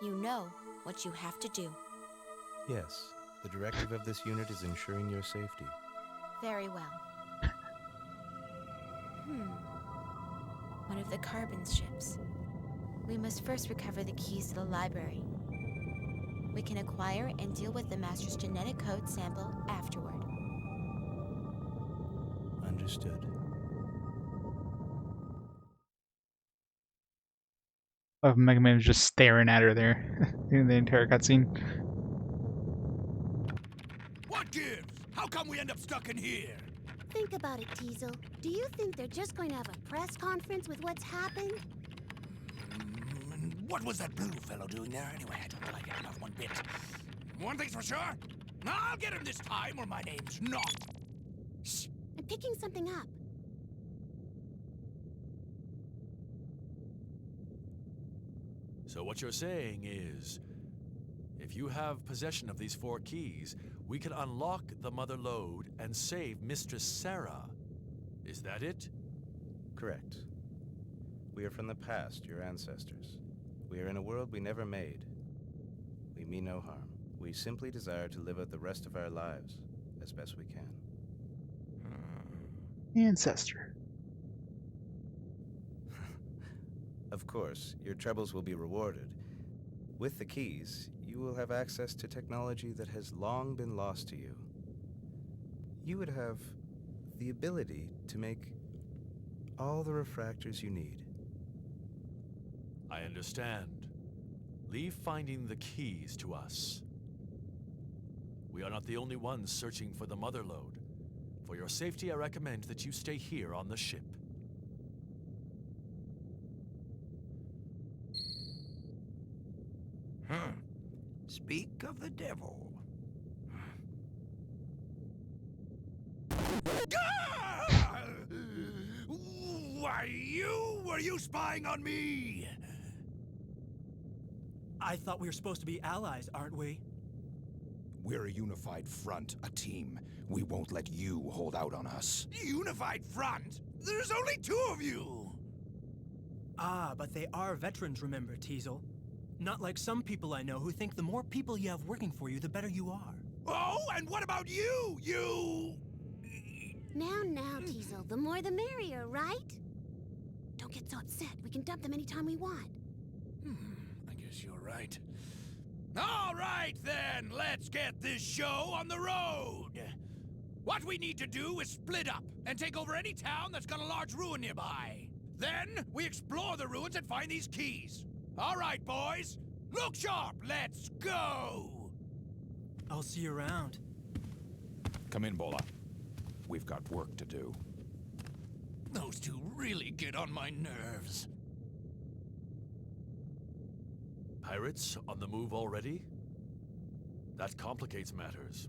You know what you have to do. Yes, the directive of this unit is ensuring your safety. Very well. One of the Carbon's ships. We must first recover the keys to the library. We can acquire and deal with the Master's genetic code sample afterward. Understood. Mega Man was just staring at her there in the entire cutscene. What gives? How come we end up stuck in here? Think about it, Teasel. Do you think they're just going to have a press conference with what's happened? What was that blue fellow doing there anyway? I don't like it, not one bit. One thing's for sure, I'll get him this time, or my name's not. Shh! I'm picking something up. So what you're saying is, if you have possession of these 4 keys, we can unlock the Mother Lode and save Mistress Sarah. Is that it? Correct. We are from the past, your ancestors. We are in a world we never made. We mean no harm. We simply desire to live out the rest of our lives as best we can. Ancestor. Of course, your troubles will be rewarded. With the keys, you will have access to technology that has long been lost to you. You would have the ability to make all the refractors you need. I understand. Leave finding the keys to us. We are not the only ones searching for the Mother Lode. For your safety, I recommend that you stay here on the ship. Speak of the devil. Why, were you spying on me? I thought we were supposed to be allies, aren't we? We're a unified front, a team. We won't let you hold out on us. Unified front? There's only 2 of you! Ah, but they are veterans, remember, Teasel. Not like some people I know who think the more people you have working for you, the better you are. Oh, and what about you? Now, Teasel, the more the merrier, right? Don't get so upset. We can dump them anytime we want. I guess you're right. All right, then, let's get this show on the road. What we need to do is split up and take over any town that's got a large ruin nearby. Then, we explore the ruins and find these keys. All right, boys, look sharp, let's go! I'll see you around. Come in, Bola. We've got work to do. Those 2 really get on my nerves. Pirates on the move already? That complicates matters.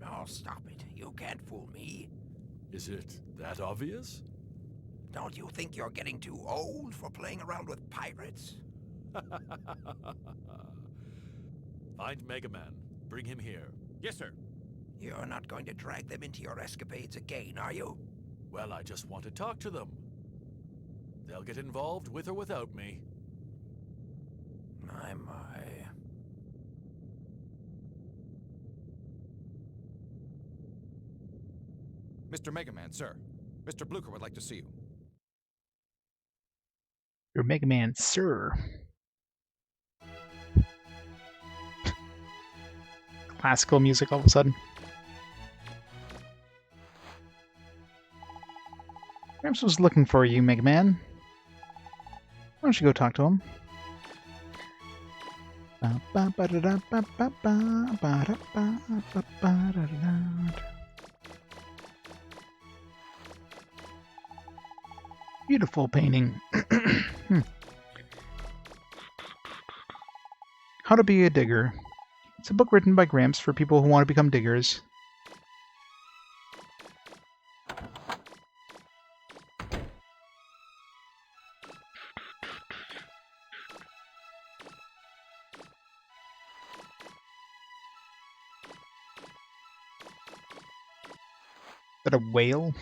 Oh, stop it. You can't fool me. Is it that obvious? Don't you think you're getting too old for playing around with pirates? Find Mega Man. Bring him here. Yes, sir. You're not going to drag them into your escapades again, are you? Well, I just want to talk to them. They'll get involved with or without me. My. Mr. Mega Man, sir. Mr. Bluecher would like to see you. Your Mega Man, sir. Classical music all of a sudden. Gramps was looking for you, Mega Man. Why don't you go talk to him? Beautiful painting. How to Be a Digger. It's a book written by Gramps for people who want to become diggers. Is that a whale?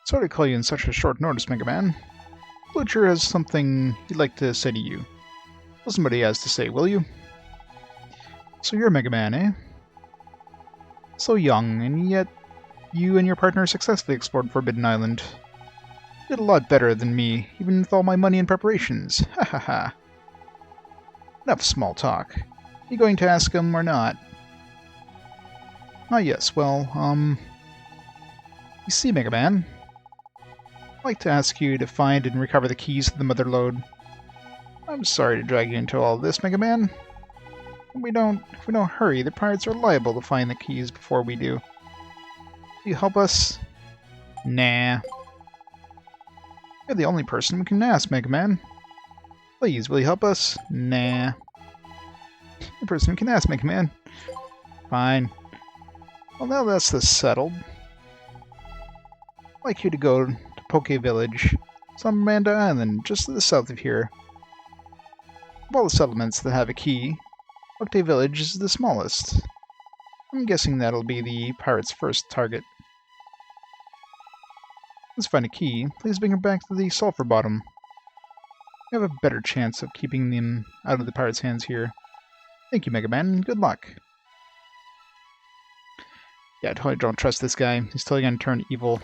Sorry to call you in such a short notice, Mega Man. Bluecher has something he'd like to say to you. Listen to what he has to say, will you? So you're Mega Man, eh? So young, and yet you and your partner successfully explored Forbidden Island. You did a lot better than me, even with all my money and preparations. Ha ha ha. Enough small talk. You going to ask him or not? Ah yes, well, you see, Mega Man, I'd like to ask you to find and recover the keys to the Mother Lode. I'm sorry to drag you into all this, Mega Man. If we don't hurry, the pirates are liable to find the keys before we do. Will you help us? Nah. You're the only person we can ask, Mega Man. Please, will you help us? Nah. The person we can ask, Mega Man. Fine. Well, now that's settled. I'd like you to go to Poke Village. It's on Amanda Island, just to the south of here. Of all the settlements that have a key, Poke Village is the smallest. I'm guessing that'll be the pirates' first target. Let's find a key. Please bring her back to the Sulfur Bottom. We have a better chance of keeping them out of the pirates' hands here. Thank you, Mega Man. Good luck. Yeah, I totally don't trust this guy. He's totally gonna turn evil.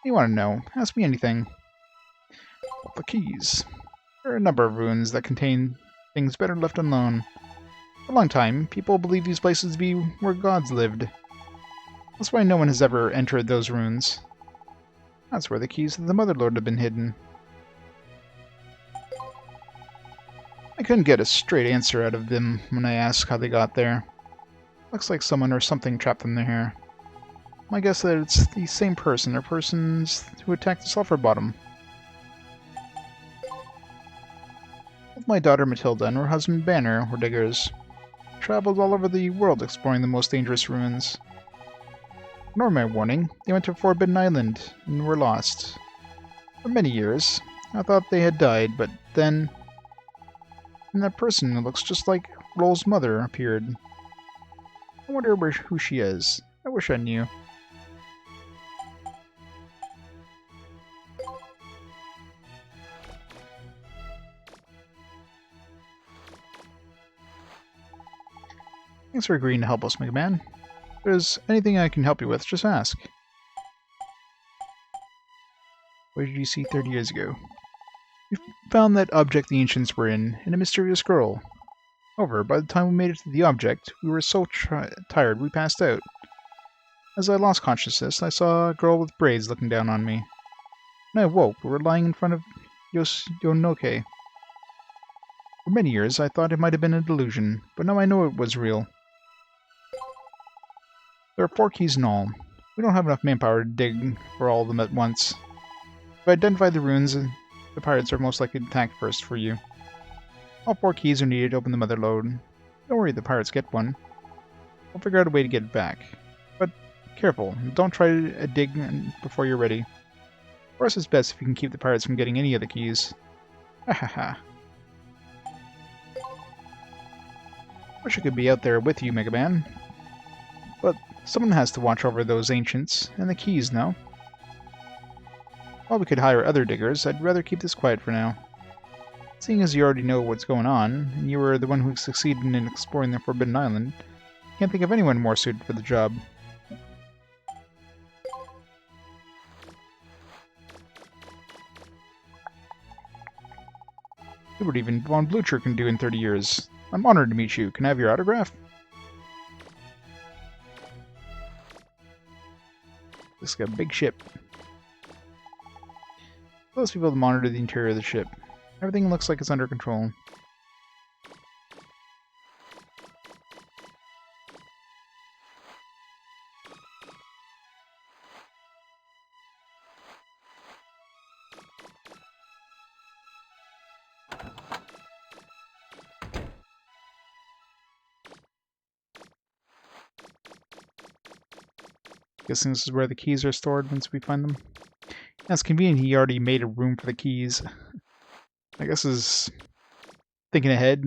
What do you want to know? Ask me anything. The keys. There are a number of ruins that contain things better left alone. For a long time, people believed these places to be where gods lived. That's why no one has ever entered those ruins. That's where the keys to the Mother Lode have been hidden. I couldn't get a straight answer out of them when I asked how they got there. Looks like someone or something trapped them there. My guess that it's the same person or persons who attacked the Sulfur Bottom. Both my daughter Matilda and her husband Banner were diggers. Traveled all over the world exploring the most dangerous ruins. Ignore my warning, they went to Forbidden Island and were lost. For many years, I thought they had died, but then that person who looks just like Roll's mother appeared. I wonder who she is. I wish I knew. Thanks for agreeing to help us, Mega Man. If there's anything I can help you with, just ask. What did you see 30 years ago? We found that object the ancients were in a mysterious girl. However, by the time we made it to the object, we were so tired we passed out. As I lost consciousness, I saw a girl with braids looking down on me. When I awoke, we were lying in front of Yonoke. For many years, I thought it might have been a delusion, but now I know it was real. There are 4 keys in all. We don't have enough manpower to dig for all of them at once. If I identify the ruins, the pirates are most likely to attack first for you. All 4 keys are needed to open the Mother Lode. Don't worry, the pirates get one. We'll figure out a way to get it back. But careful, don't try to dig before you're ready. Of course, it's best if you can keep the pirates from getting any of the keys. Ha ha ha. Wish I could be out there with you, Mega Man. But someone has to watch over those ancients and the keys now. While we could hire other diggers, I'd rather keep this quiet for now. Seeing as you already know what's going on, and you were the one who succeeded in exploring the Forbidden Island, I can't think of anyone more suited for the job. Do what even Von Bluecher can do in 30 years. I'm honored to meet you. Can I have your autograph? This is a big ship. Those people to monitor the interior of the ship. Everything looks like it's under control. Guessing this is where the keys are stored once we find them. That's convenient, he already made a room for the keys. I guess is thinking ahead.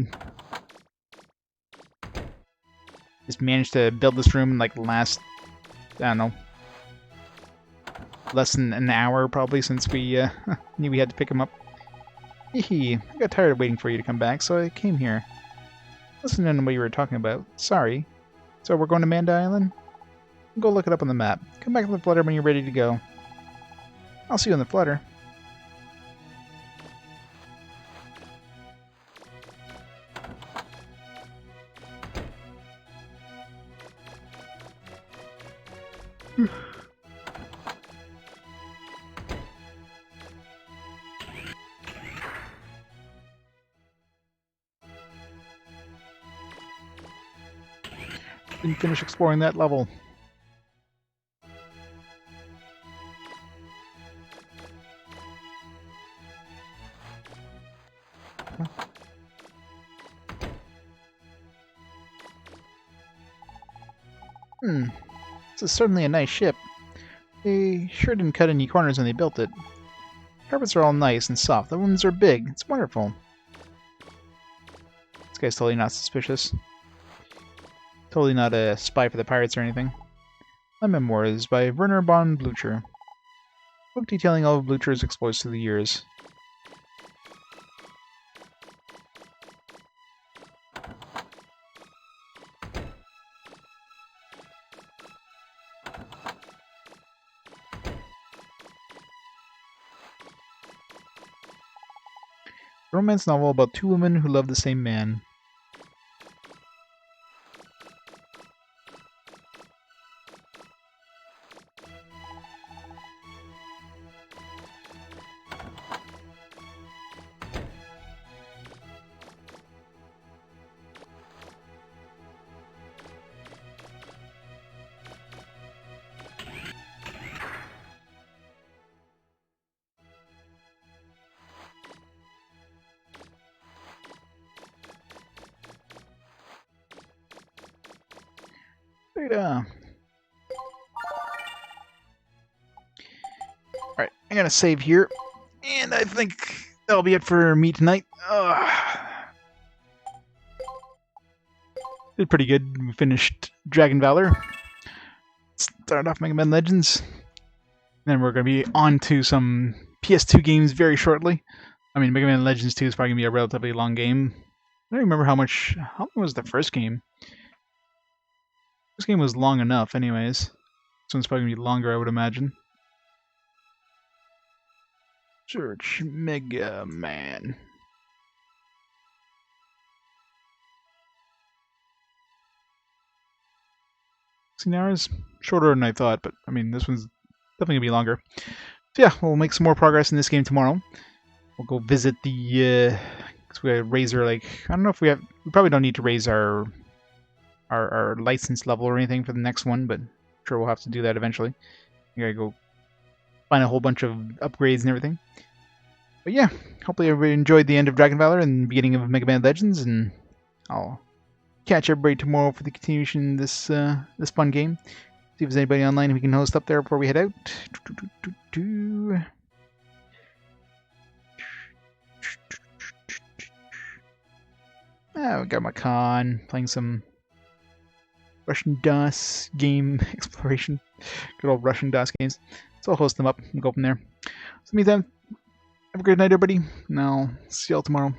Just managed to build this room in like the last, I don't know, less than an hour probably since we knew we had to pick him up. Hee, I got tired of waiting for you to come back, so I came here. Listen to what you were talking about. Sorry. So we're going to Manda Island? Go look it up on the map. Come back to the flutter when you're ready to go. I'll see you on the flutter. Didn't finish exploring that level. This is certainly a nice ship. They sure didn't cut any corners when they built it. Carpets are all nice and soft. The rooms are big. It's wonderful. This guy's totally not suspicious. Totally not a spy for the pirates or anything. My Memoirs by Werner von Bluecher. Book detailing all of Blucher's exploits through the years. A romance novel about two women who love the same man. Alright, I'm gonna save here, and I think that'll be it for me tonight. Did pretty good. We finished Dragon Valor. Started off Mega Man Legends. Then we're gonna be on to some PS2 games very shortly. I mean, Mega Man Legends 2 is probably gonna be a relatively long game. I don't remember how long was the first game. This game was long enough, anyways. This one's probably gonna be longer, I would imagine. Search Mega Man. 16 hours? Shorter than I thought, but I mean, this one's definitely gonna be longer. So yeah, we'll make some more progress in this game tomorrow. We'll go visit the, cause we raise our, like, I don't know if we probably don't need to raise our license level or anything for the next one, but I'm sure we'll have to do that eventually. You gotta go find a whole bunch of upgrades and everything. But yeah, hopefully everybody enjoyed the end of Dragon Valor and the beginning of Mega Man Legends, and I'll catch everybody tomorrow for the continuation of this fun game. See if there's anybody online we can host up there before we head out. We got my con playing some Russian DOS game exploration. Good old Russian DOS games. So I'll host them up and go from there. So meantime, have a great night, everybody, and I'll see y'all tomorrow.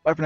Bye for now, guys.